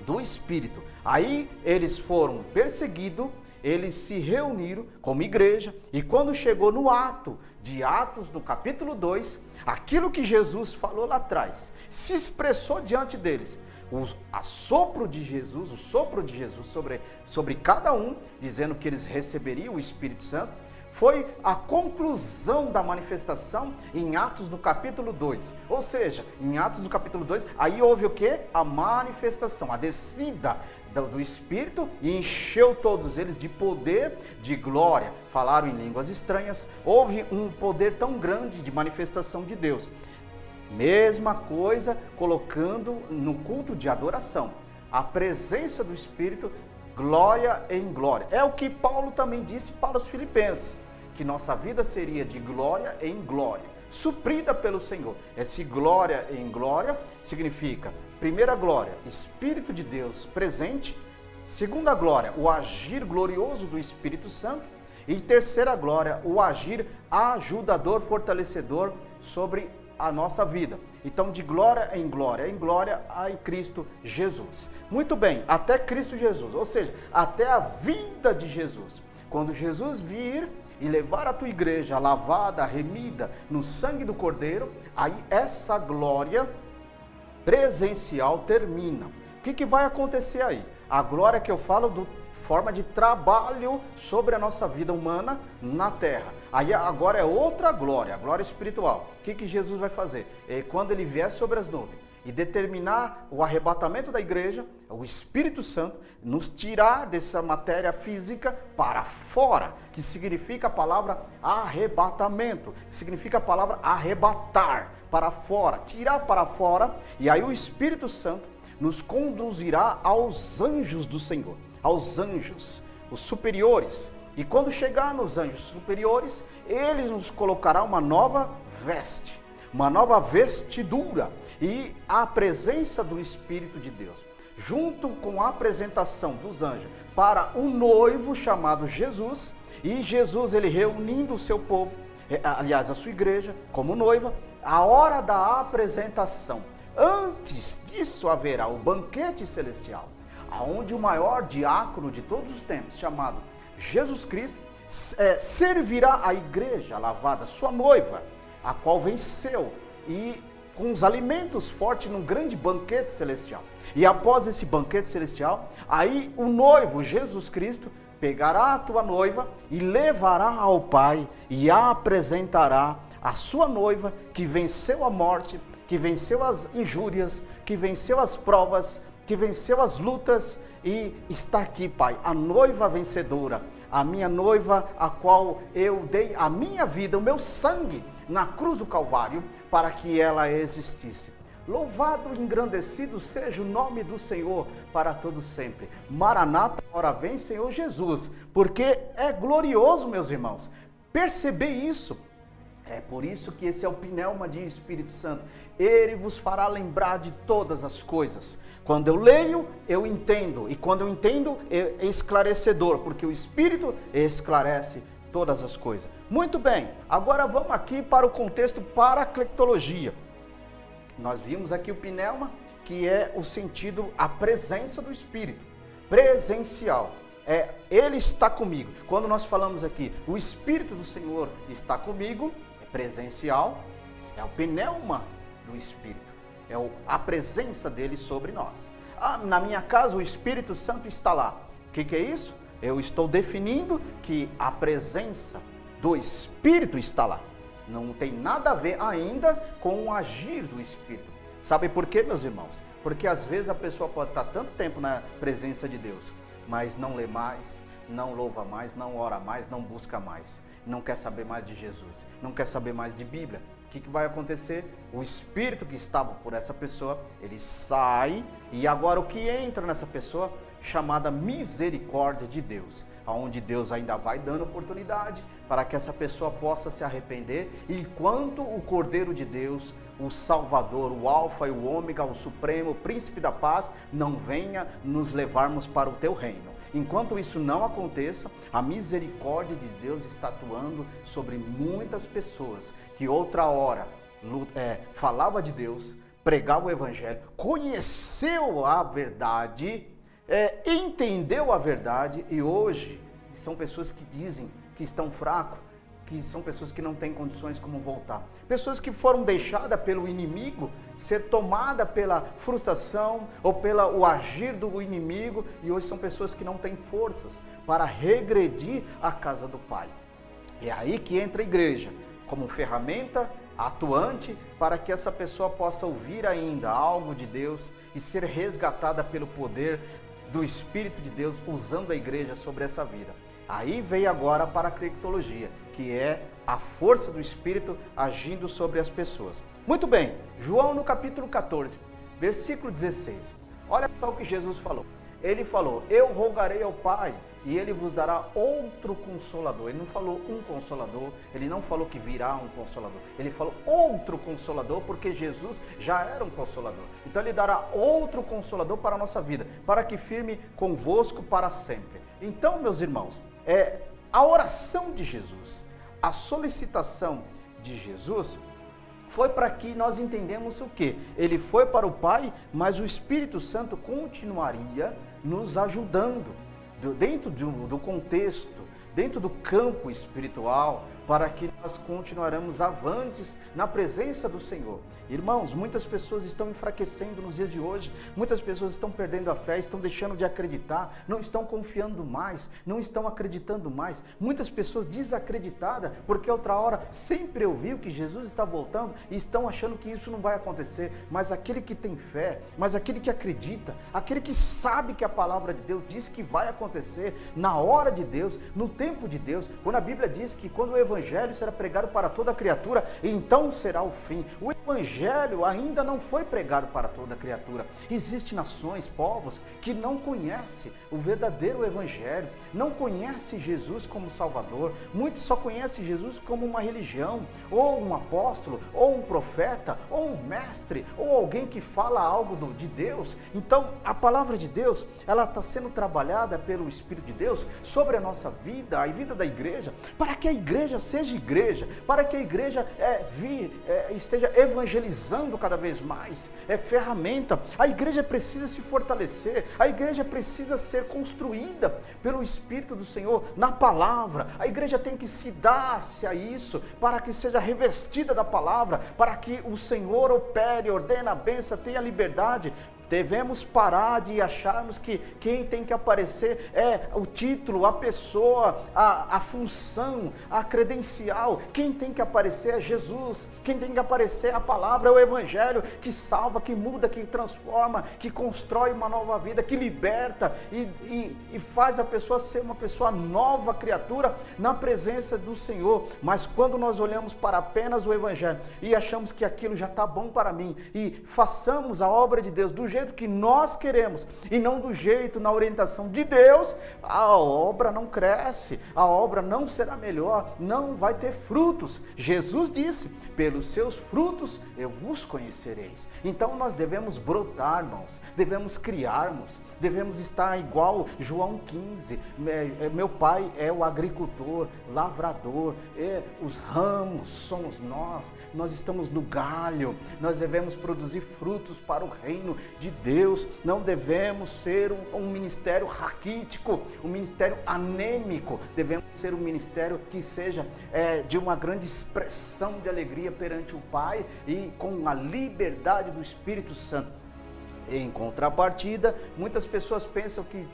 [SPEAKER 1] do Espírito. Aí eles foram perseguidos, eles se reuniram como igreja, e quando chegou no Atos, no capítulo 2, aquilo que Jesus falou lá atrás, se expressou diante deles. O sopro de Jesus sobre cada um, dizendo que eles receberiam o Espírito Santo, foi a conclusão da manifestação em Atos do capítulo 2. Ou seja, em Atos do capítulo 2, aí houve o quê? A manifestação, a descida do Espírito, e encheu todos eles de poder, de glória. Falaram em línguas estranhas, houve um poder tão grande de manifestação de Deus. Mesma coisa colocando no culto de adoração, a presença do Espírito, glória em glória. É o que Paulo também disse para os filipenses, que nossa vida seria de glória em glória, suprida pelo Senhor. Esse glória em glória significa, primeira glória, Espírito de Deus presente; segunda glória, o agir glorioso do Espírito Santo; e terceira glória, o agir ajudador, fortalecedor sobre a nossa vida. Então, de glória em glória em Cristo Jesus. Muito bem, até Cristo Jesus, ou seja, até a vinda de Jesus. Quando Jesus vir e levar a tua igreja lavada, remida no sangue do Cordeiro, aí essa glória presencial termina. O que vai acontecer aí? A glória que eu falo forma de trabalho sobre a nossa vida humana na terra. Aí agora é outra glória, a glória espiritual. O que Jesus vai fazer? Quando ele vier sobre as nuvens e determinar o arrebatamento da igreja, o Espírito Santo nos tirar dessa matéria física para fora, que significa a palavra arrebatamento, que significa a palavra arrebatar, para fora, tirar para fora, e aí o Espírito Santo nos conduzirá aos anjos do Senhor, aos anjos, os superiores. E quando chegar nos anjos superiores, ele nos colocará uma nova veste, uma nova vestidura, e a presença do Espírito de Deus, junto com a apresentação dos anjos para o noivo chamado Jesus, e Jesus ele reunindo o seu povo, aliás a sua igreja como noiva, a hora da apresentação. Antes disso haverá o banquete celestial, aonde o maior diácono de todos os tempos, chamado Jesus Cristo, servirá a igreja lavada, sua noiva, a qual venceu, e com os alimentos fortes num grande banquete celestial. E após esse banquete celestial, aí o noivo Jesus Cristo pegará a tua noiva e levará ao Pai e a apresentará a sua noiva, que venceu a morte, que venceu as injúrias, que venceu as provas, que venceu as lutas, e está aqui, Pai, a noiva vencedora, a minha noiva, a qual eu dei a minha vida, o meu sangue na cruz do Calvário, para que ela existisse. Louvado e engrandecido seja o nome do Senhor para todo sempre. Maranata, ora vem, Senhor Jesus, porque é glorioso, meus irmãos, perceber isso. É por isso que esse é o pneuma de Espírito Santo. Ele vos fará lembrar de todas as coisas. Quando eu leio, eu entendo. E quando eu entendo, é esclarecedor, porque o Espírito esclarece todas as coisas. Muito bem, agora vamos aqui para o contexto paracletologia. Nós vimos aqui o pneuma, que é o sentido, a presença do Espírito, presencial. Ele está comigo. Quando nós falamos aqui, o Espírito do Senhor está comigo, é presencial, é o pneuma do Espírito, a presença dele sobre nós. Na minha casa o Espírito Santo está lá. O que é isso? Eu estou definindo que a presença do Espírito está lá. Não tem nada a ver ainda com o agir do Espírito. Sabe por quê, meus irmãos? Porque às vezes a pessoa pode estar tanto tempo na presença de Deus, mas não lê mais, não louva mais, não ora mais, não busca mais, não quer saber mais de Jesus, não quer saber mais de Bíblia. O que vai acontecer? O Espírito que estava por essa pessoa, ele sai, e agora o que entra nessa pessoa? Chamada misericórdia de Deus, onde Deus ainda vai dando oportunidade para que essa pessoa possa se arrepender, enquanto o Cordeiro de Deus, o Salvador, o Alfa e o Ômega, o Supremo, o Príncipe da Paz, não venha nos levarmos para o teu reino. Enquanto isso não aconteça, a misericórdia de Deus está atuando sobre muitas pessoas que outra hora falava de Deus, pregava o Evangelho, conheceu a verdade, entendeu a verdade, e hoje são pessoas que dizem que estão fracos, que são pessoas que não têm condições como voltar. Pessoas que foram deixadas pelo inimigo, ser tomada pela frustração ou pelo agir do inimigo, e hoje são pessoas que não têm forças para regredir à casa do Pai. É aí que entra a igreja, como ferramenta atuante para que essa pessoa possa ouvir ainda algo de Deus e ser resgatada pelo poder do Espírito de Deus, usando a igreja sobre essa vida. Aí veio agora a paracletologia, que é a força do Espírito agindo sobre as pessoas. Muito bem, João no capítulo 14, versículo 16. Olha só o que Jesus falou. Ele falou, eu rogarei ao Pai e Ele vos dará outro Consolador. Ele não falou um Consolador, Ele não falou que virá um Consolador. Ele falou outro Consolador, porque Jesus já era um Consolador. Então Ele dará outro Consolador para a nossa vida, para que firme convosco para sempre. Então, meus irmãos, a oração de Jesus, a solicitação de Jesus foi para que nós entendemos o quê? Ele foi para o Pai, mas o Espírito Santo continuaria nos ajudando dentro do contexto, dentro do campo espiritual, para que nós continuaremos avantes na presença do Senhor. Irmãos, muitas pessoas estão enfraquecendo nos dias de hoje, muitas pessoas estão perdendo a fé, estão deixando de acreditar, não estão confiando mais, não estão acreditando mais. Muitas pessoas desacreditadas, porque outra hora sempre ouviu que Jesus está voltando e estão achando que isso não vai acontecer. Mas aquele que tem fé, mas aquele que acredita, aquele que sabe que a palavra de Deus diz que vai acontecer na hora de Deus, no tempo de Deus, quando a Bíblia diz que quando o Evangelho será pregado para toda criatura, então será o fim. O Evangelho ainda não foi pregado para toda criatura. Existem nações, povos que não conhecem o verdadeiro Evangelho, não conhecem Jesus como Salvador. Muitos só conhecem Jesus como uma religião, ou um apóstolo, ou um profeta, ou um mestre, ou alguém que fala algo de Deus. Então a palavra de Deus, ela está sendo trabalhada pelo Espírito de Deus sobre a nossa vida, a vida da igreja, para que a igreja seja igreja, para que a igreja esteja evangelizando cada vez mais, ferramenta. A igreja precisa se fortalecer, a igreja precisa ser construída pelo Espírito do Senhor na palavra. A igreja tem que se dar-se a isso, para que seja revestida da palavra, para que o Senhor opere, ordene a bênção, tenha liberdade. Devemos parar de acharmos que quem tem que aparecer é o título, a pessoa, a função, a credencial. Quem tem que aparecer é Jesus. Quem tem que aparecer é a palavra, é o Evangelho, que salva, que muda, que transforma, que constrói uma nova vida, que liberta e faz a pessoa ser uma pessoa nova criatura na presença do Senhor. Mas quando nós olhamos para apenas o Evangelho e achamos que aquilo já está bom para mim e façamos a obra de Deus do jeito jeito que nós queremos e não do jeito, na orientação de Deus, a obra não cresce, a obra não será melhor, não vai ter frutos. Jesus disse: pelos seus frutos eu vos conhecereis. Então nós devemos brotar, irmãos, devemos criarmos, devemos estar igual João 15, meu pai é o agricultor, lavrador, os ramos somos nós estamos no galho, nós devemos produzir frutos para o reino de Deus, não devemos ser um ministério raquítico, um ministério anêmico, devemos ser um ministério que seja de uma grande expressão de alegria perante o Pai e com a liberdade do Espírito Santo. Em contrapartida, muitas pessoas pensam que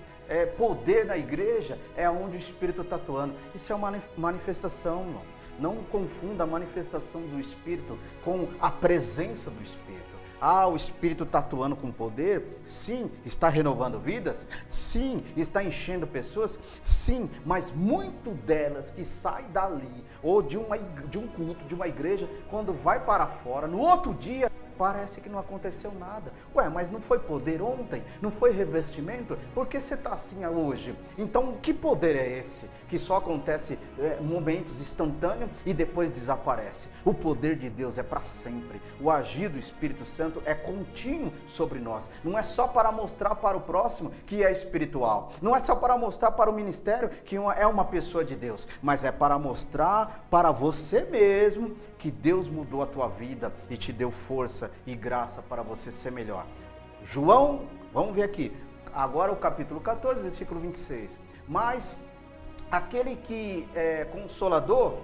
[SPEAKER 1] poder na igreja é onde o Espírito está atuando. Isso é uma manifestação, irmão. Não confunda a manifestação do Espírito com a presença do Espírito. O Espírito está atuando com poder? Sim. Está renovando vidas? Sim. Está enchendo pessoas? Sim. Mas muito delas que saem dali, ou de um culto, de uma igreja, quando vai para fora, no outro dia, parece que não aconteceu nada. Mas não foi poder ontem? Não foi revestimento? Por que você está assim hoje? Então, que poder é esse? Que só acontece momentos instantâneos e depois desaparece. O poder de Deus é para sempre. O agir do Espírito Santo é contínuo sobre nós. Não é só para mostrar para o próximo que é espiritual. Não é só para mostrar para o ministério que é uma pessoa de Deus. Mas é para mostrar para você mesmo que Deus mudou a tua vida e te deu força e graça para você ser melhor. João, vamos ver aqui, agora o capítulo 14, versículo 26. Mas aquele que é consolador,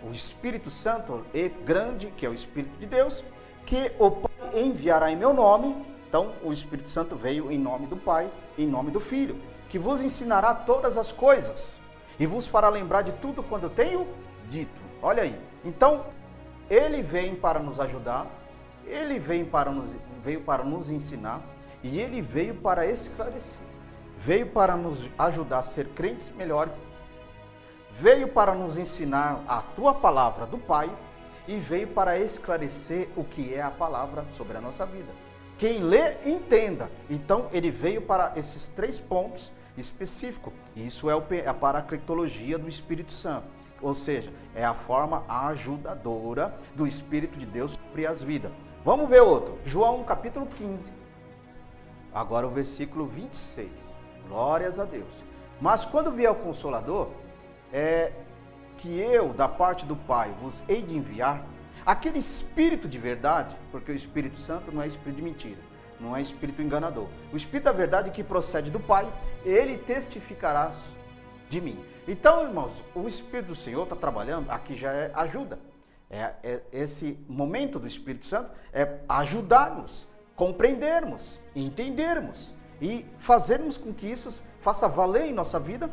[SPEAKER 1] o Espírito Santo é grande, que é o Espírito de Deus, que o Pai enviará em meu nome. Então o Espírito Santo veio em nome do Pai, em nome do Filho, que vos ensinará todas as coisas e vos fará lembrar de tudo quando eu tenho dito. Olha aí, então ele vem para nos ajudar, ele veio para nos ensinar e ele veio para esclarecer, veio para nos ajudar a ser crentes melhores, veio para nos ensinar a tua palavra do Pai e veio para esclarecer o que é a palavra sobre a nossa vida. Quem lê, entenda. Então ele veio para esses 3 pontos específicos. Isso é a paracletologia do Espírito Santo. Ou seja, é a forma ajudadora do Espírito de Deus sobre as vidas. Vamos ver outro. João capítulo 15. Agora o versículo 26. Glórias a Deus. Mas quando vier o Consolador, que eu, da parte do Pai, vos hei de enviar, aquele Espírito de verdade, porque o Espírito Santo não é Espírito de mentira, não é Espírito enganador. O Espírito da verdade que procede do Pai, ele testificará de mim. Então, irmãos, o Espírito do Senhor está trabalhando, aqui já é ajuda. Esse momento do Espírito Santo é ajudar-nos, compreendermos, entendermos e fazermos com que isso faça valer em nossa vida.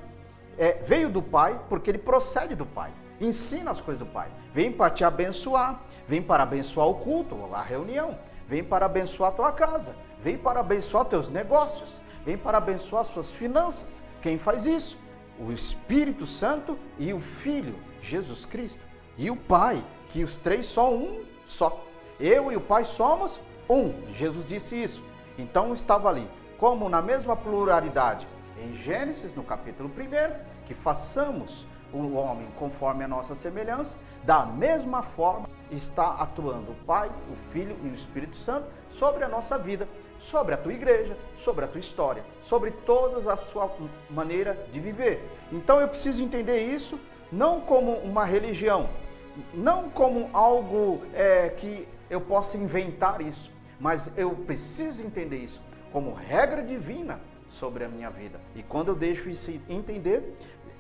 [SPEAKER 1] Veio do Pai, porque ele procede do Pai. Ensina as coisas do Pai. Vem para te abençoar, vem para abençoar o culto, a reunião, vem para abençoar a tua casa, vem para abençoar teus negócios, vem para abençoar as suas finanças. Quem faz isso? O Espírito Santo e o Filho, Jesus Cristo, e o Pai, que os 3 são um só. Eu e o Pai somos um. Jesus disse isso. Então estava ali, como na mesma pluralidade, em Gênesis, no capítulo 1, que façamos o homem conforme a nossa semelhança, da mesma forma está atuando o Pai, o Filho e o Espírito Santo sobre a nossa vida, sobre a tua igreja, sobre a tua história, sobre toda a sua maneira de viver. Então eu preciso entender isso não como uma religião, não como algo que eu possa inventar isso, mas eu preciso entender isso como regra divina sobre a minha vida. E quando eu deixo isso entender,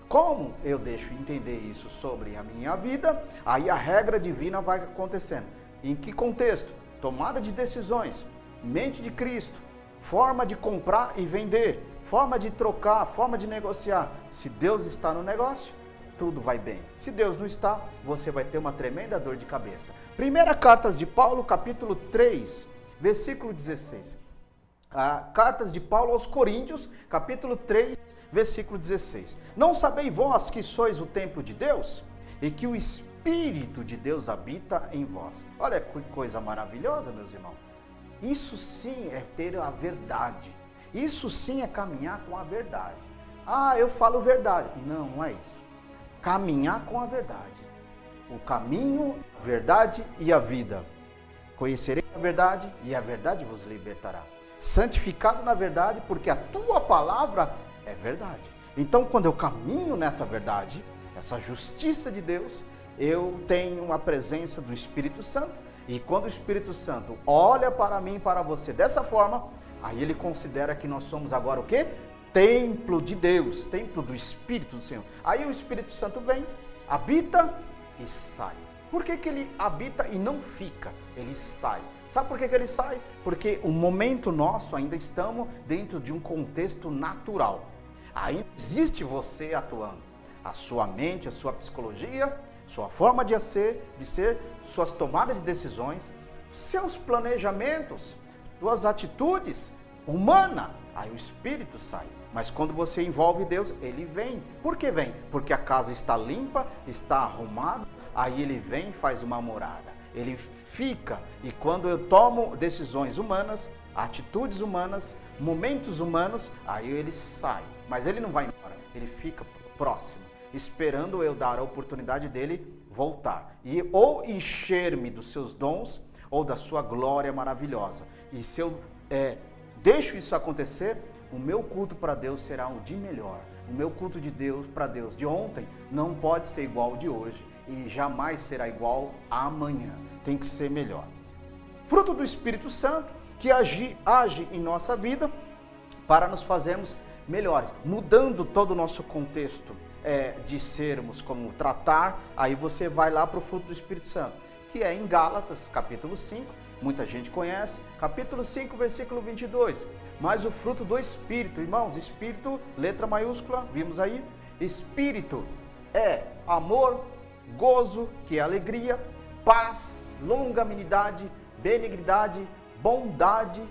[SPEAKER 1] como eu deixo entender isso sobre a minha vida, aí a regra divina vai acontecendo. Em que contexto? Tomada de decisões, mente de Cristo, forma de comprar e vender, forma de trocar, forma de negociar. Se Deus está no negócio, tudo vai bem. Se Deus não está, você vai ter uma tremenda dor de cabeça. Primeira carta de Paulo, capítulo 3, versículo 16. Cartas de Paulo aos Coríntios, capítulo 3, versículo 16. Não sabeis vós que sois o templo de Deus e que o Espírito de Deus habita em vós? Olha que coisa maravilhosa, meus irmãos. Isso sim é ter a verdade. Isso sim é caminhar com a verdade. Ah, eu falo verdade. Não, não é isso. Caminhar com a verdade. O caminho, a verdade e a vida. Conhecereis a verdade e a verdade vos libertará. Santificado na verdade, porque a tua palavra é verdade. Então, quando eu caminho nessa verdade, essa justiça de Deus, eu tenho a presença do Espírito Santo. E quando o Espírito Santo olha para mim e para você dessa forma, aí ele considera que nós somos agora o quê? Templo de Deus, templo do Espírito do Senhor. Aí o Espírito Santo vem, habita e sai. Por que ele habita e não fica? Ele sai. Sabe por que ele sai? Porque o momento nosso ainda estamos dentro de um contexto natural. Ainda existe você atuando. A sua mente, a sua psicologia, sua forma de ser, suas tomadas de decisões, seus planejamentos, suas atitudes humanas. Aí o Espírito sai. Mas quando você envolve Deus, ele vem. Por que vem? Porque a casa está limpa, está arrumada, aí ele vem e faz uma morada. Ele fica. E quando eu tomo decisões humanas, atitudes humanas, momentos humanos, aí ele sai. Mas ele não vai embora, ele fica próximo, esperando eu dar a oportunidade dele voltar. E ou encher-me dos seus dons, ou da sua glória maravilhosa. E se eu deixo isso acontecer, o meu culto para Deus será o de melhor. O meu culto de Deus para Deus de ontem não pode ser igual ao de hoje e jamais será igual amanhã. Tem que ser melhor. Fruto do Espírito Santo que age em nossa vida para nos fazermos melhores, mudando todo o nosso contexto de sermos, como tratar. Aí você vai lá para o fruto do Espírito Santo, que é em Gálatas, capítulo 5, muita gente conhece, capítulo 5, versículo 22. Mas o fruto do Espírito, irmãos, Espírito, letra maiúscula, vimos aí, Espírito é amor, gozo, que é alegria, paz, longanimidade, benignidade, bondade,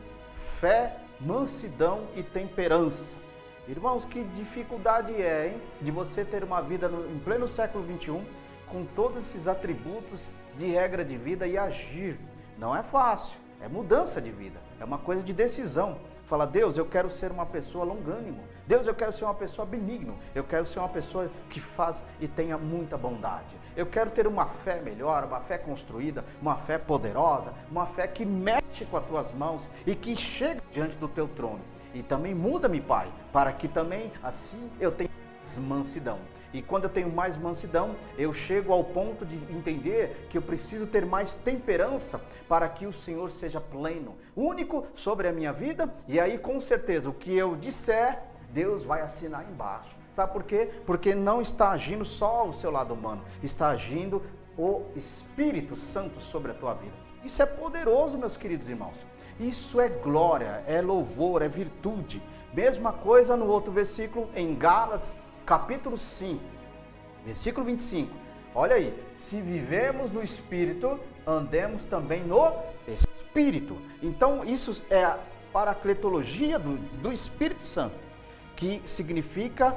[SPEAKER 1] fé, mansidão e temperança. Irmãos, que dificuldade é, hein, de você ter uma vida em pleno século 21 com todos esses atributos de regra de vida e agir. Não é fácil, é mudança de vida, é uma coisa de decisão. Fala, Deus, eu quero ser uma pessoa longânimo. Deus, eu quero ser uma pessoa benigno. Eu quero ser uma pessoa que faz e tenha muita bondade. Eu quero ter uma fé melhor, uma fé construída, uma fé poderosa, uma fé que mexe com as tuas mãos e que chega diante do teu trono. E também muda-me, Pai, para que também assim eu tenha mansidão. E quando eu tenho mais mansidão, eu chego ao ponto de entender que eu preciso ter mais temperança para que o Senhor seja pleno, único sobre a minha vida. E aí, com certeza, o que eu disser, Deus vai assinar embaixo. Sabe por quê? Porque não está agindo só o seu lado humano, está agindo o Espírito Santo sobre a tua vida. Isso é poderoso, meus queridos irmãos. Isso é glória, é louvor, é virtude. Mesma coisa no outro versículo, em Gálatas, capítulo 5, versículo 25. Olha aí, se vivemos no Espírito, andemos também no Espírito. Então, isso é a paracletologia do Espírito Santo, que significa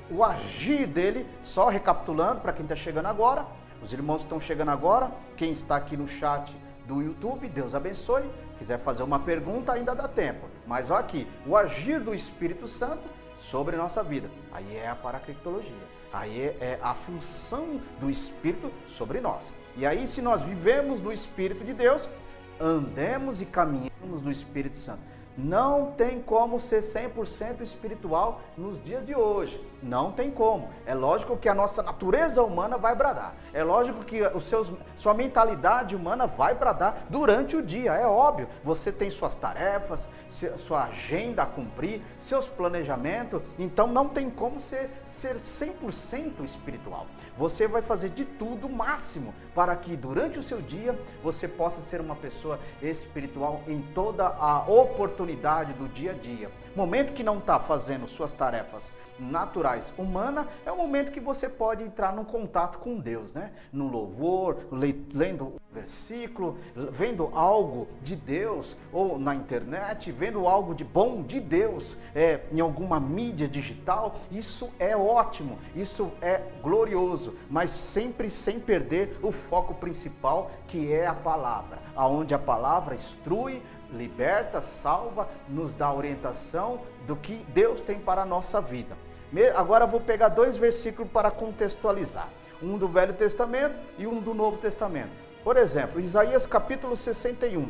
[SPEAKER 1] o agir dele. Só recapitulando, para quem está chegando agora, os irmãos estão chegando agora, quem está aqui no chat do YouTube, Deus abençoe. Quiser fazer uma pergunta, ainda dá tempo. Mas olha aqui, o agir do Espírito Santo sobre nossa vida. Aí é a paracletologia. Aí é a função do Espírito sobre nós. E aí, se nós vivemos no Espírito de Deus, andemos e caminhamos no Espírito Santo. Não tem como ser 100% espiritual nos dias de hoje. Não tem como. É lógico que a nossa natureza humana vai bradar. É lógico que sua mentalidade humana vai bradar durante o dia. É óbvio. Você tem suas tarefas, sua agenda a cumprir, seus planejamentos. Então não tem como ser 100% espiritual. Você vai fazer de tudo o máximo para que durante o seu dia você possa ser uma pessoa espiritual em toda a oportunidade do dia a dia. Momento que não está fazendo suas tarefas naturais humanas, é o momento que você pode entrar num contato com Deus, né? No louvor, lendo o versículo, vendo algo de Deus, ou na internet, vendo algo de bom de Deus, em alguma mídia digital. Isso é ótimo, isso é glorioso, mas sempre sem perder o foco principal, que é a palavra, aonde a palavra instrui, liberta, salva, nos dá orientação do que Deus tem para a nossa vida. Agora eu vou pegar 2 versículos para contextualizar. Um do Velho Testamento e um do Novo Testamento. Por exemplo, Isaías capítulo 61.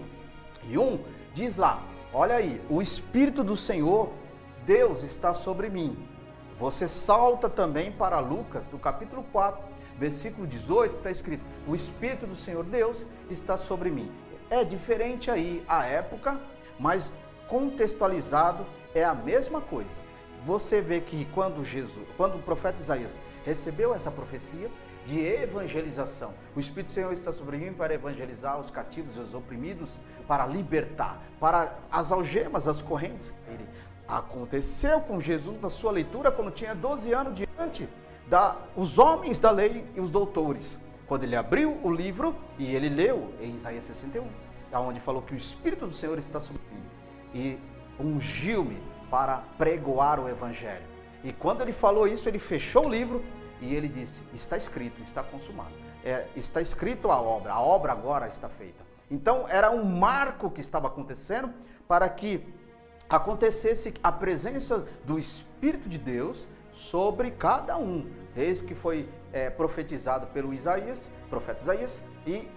[SPEAKER 1] E 1 diz lá, olha aí, o Espírito do Senhor, Deus está sobre mim. Você salta também para Lucas, do capítulo 4, versículo 18, está escrito, o Espírito do Senhor Deus está sobre mim. É diferente aí a época, mas contextualizado é a mesma coisa. Você vê que quando o profeta Isaías recebeu essa profecia de evangelização, o Espírito do Senhor está sobre mim para evangelizar os cativos e os oprimidos, para libertar, para as algemas, as correntes. Ele aconteceu com Jesus na sua leitura quando tinha 12 anos diante os homens da lei e os doutores. Quando ele abriu o livro e ele leu em Isaías 61, onde falou que o Espírito do Senhor está sobre mim e ungiu-me para pregoar o Evangelho. E quando ele falou isso, ele fechou o livro e ele disse, está escrito, está consumado. Está escrito a obra agora está feita. Então era um marco que estava acontecendo para que acontecesse a presença do Espírito de Deus sobre cada um, desde que foi profetizado pelo profeta Isaías, e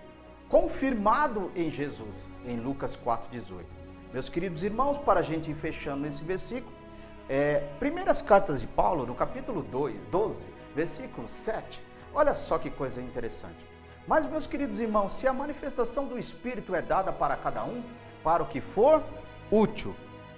[SPEAKER 1] confirmado em Jesus, em Lucas 4,18. Meus queridos irmãos, para a gente ir fechando esse versículo, primeiras cartas de Paulo, no capítulo 12, versículo 7, olha só que coisa interessante. Mas, meus queridos irmãos, se a manifestação do Espírito é dada para cada um, para o que for útil,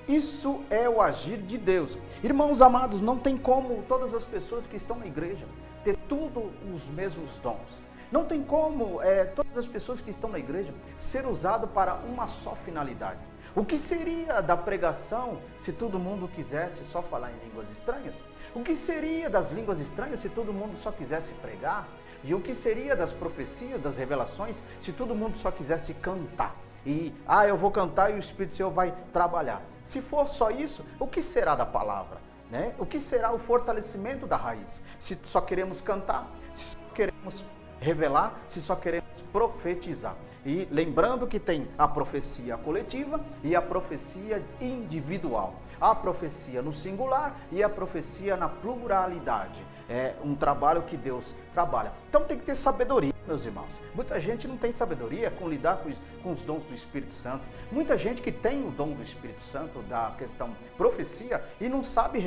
[SPEAKER 1] isso é o agir de Deus. Irmãos amados, não tem como todas as pessoas que estão na igreja ter tudo os mesmos dons. Não tem como todas as pessoas que estão na igreja ser usado para uma só finalidade. O que seria da pregação se todo mundo quisesse só falar em línguas estranhas? O que seria das línguas estranhas se todo mundo só quisesse pregar? E o que seria das profecias, das revelações, se todo mundo só quisesse cantar? E, eu vou cantar e o Espírito do Senhor vai trabalhar. Se for só isso, o que será da palavra? Né? O que será o fortalecimento da raiz? Se só queremos cantar, se só queremos revelar, se só queremos profetizar. E lembrando que tem a profecia coletiva e a profecia individual. A profecia no singular e a profecia na pluralidade. É um trabalho que Deus trabalha. Então tem que ter sabedoria, meus irmãos. Muita gente não tem sabedoria com lidar com os dons do Espírito Santo. Muita gente que tem o dom do Espírito Santo, da questão profecia, e não sabe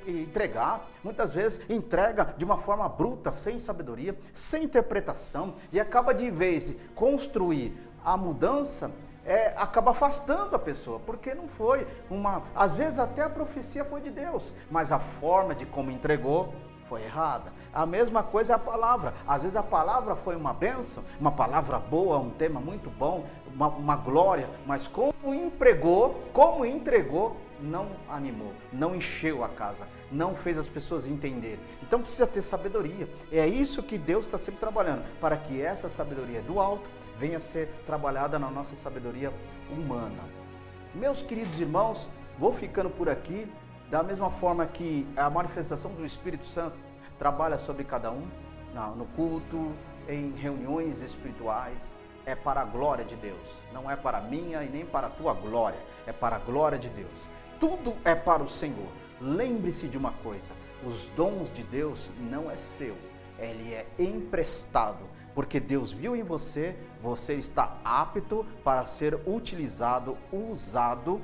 [SPEAKER 1] entregar. Muitas vezes entrega de uma forma bruta, sem sabedoria, sem interpretação, e acaba de vez construir a mudança, acaba afastando a pessoa, porque não foi às vezes até a profecia foi de Deus, mas a forma de como entregou foi errada. A mesma coisa é a palavra. Às vezes a palavra foi uma bênção, uma palavra boa, um tema muito bom, uma glória, mas como entregou, não animou, não encheu a casa, não fez as pessoas entenderem. Então precisa ter sabedoria. É isso que Deus está sempre trabalhando, para que essa sabedoria do alto venha a ser trabalhada na nossa sabedoria humana. Meus queridos irmãos, vou ficando por aqui. Da mesma forma que a manifestação do Espírito Santo trabalha sobre cada um, no culto, em reuniões espirituais, é para a glória de Deus. Não é para a minha e nem para a tua glória, é para a glória de Deus. Tudo é para o Senhor. Lembre-se de uma coisa, os dons de Deus não é seu, ele é emprestado, porque Deus viu em você, você está apto para ser utilizado, usado,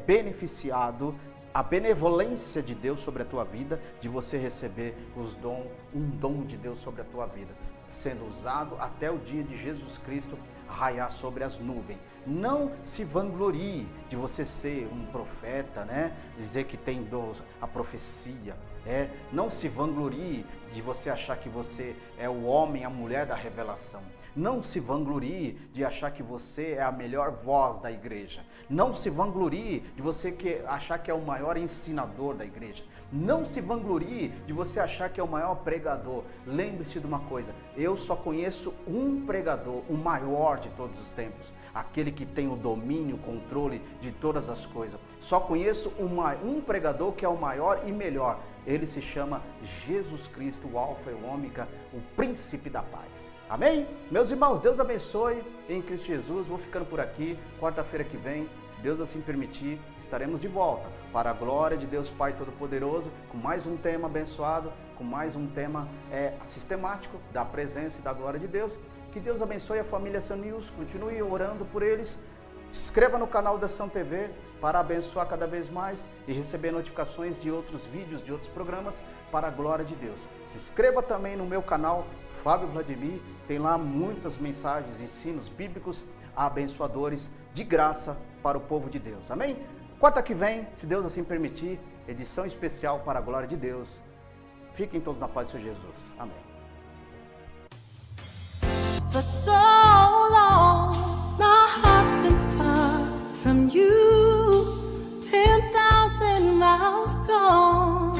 [SPEAKER 1] beneficiado, a benevolência de Deus sobre a tua vida, de você receber um dom de Deus sobre a tua vida, sendo usado até o dia de Jesus Cristo raiar sobre as nuvens. Não se vanglorie de você ser um profeta, né? Dizer que tem a profecia. Não se vanglorie de você achar que você é o homem, a mulher da revelação. Não se vanglorie de achar que você é a melhor voz da igreja. Não se vanglorie de você achar que é o maior ensinador da igreja. Não se vanglorie de você achar que é o maior pregador. Lembre-se de uma coisa, eu só conheço um pregador, o maior de todos os tempos. Aquele que tem o domínio, o controle de todas as coisas. Só conheço um pregador que é o maior e melhor. Ele se chama Jesus Cristo, o Alfa e o Ômega, o Príncipe da Paz. Amém? Meus irmãos, Deus abençoe em Cristo Jesus. Vou ficando por aqui. Quarta-feira que vem, se Deus assim permitir, estaremos de volta para a glória de Deus Pai Todo-Poderoso, com mais um tema abençoado, com mais um tema sistemático da presença e da glória de Deus. Que Deus abençoe a família Sun News, continue orando por eles. Se inscreva no canal da Sun TV para abençoar cada vez mais e receber notificações de outros vídeos, de outros programas para a glória de Deus. Se inscreva também no meu canal, Fábio Vladimir, tem lá muitas mensagens, ensinos bíblicos abençoadores de graça para o povo de Deus. Amém? Quarta que vem, se Deus assim permitir, edição especial para a glória de Deus. Fiquem todos na paz do Senhor Jesus. Amém.
[SPEAKER 2] For so long, my heart's been far from you, 10,000 miles gone.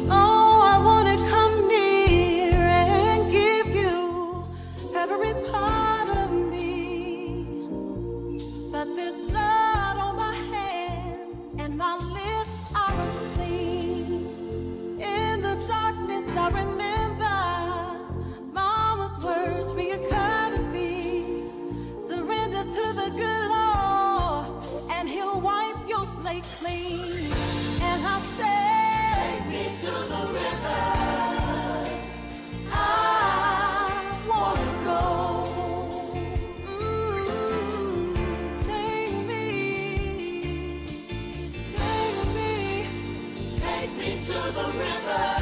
[SPEAKER 2] Oh, I want to come near and give you every part of me, but there's blood on my hands and my lips are unclean. In the darkness I remember words reoccur to me. Surrender to the good Lord, and He'll wipe your slate clean. And I say, take me to the river. I wanna go. Take me to the river.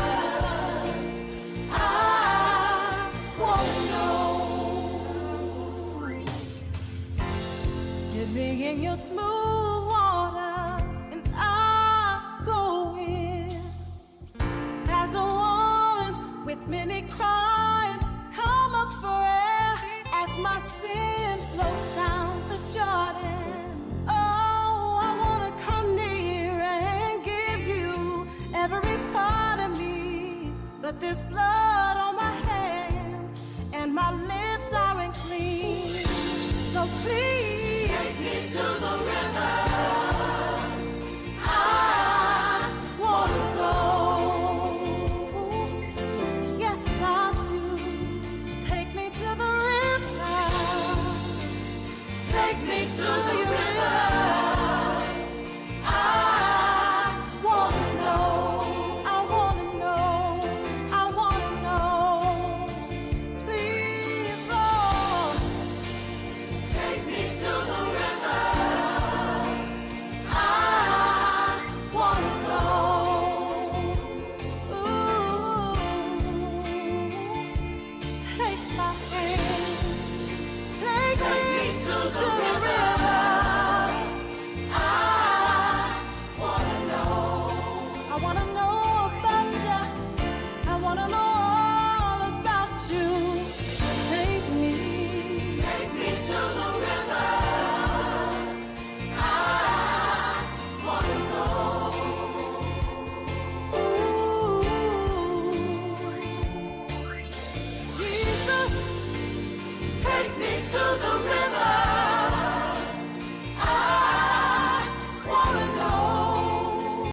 [SPEAKER 2] Me in your smooth water, and I'll go in. As a woman with many crimes, come up for air as my sin flows down the Jordan. Oh, I wanna come near and give you every part of me, but there's blood on my hands and my lips aren't clean. So please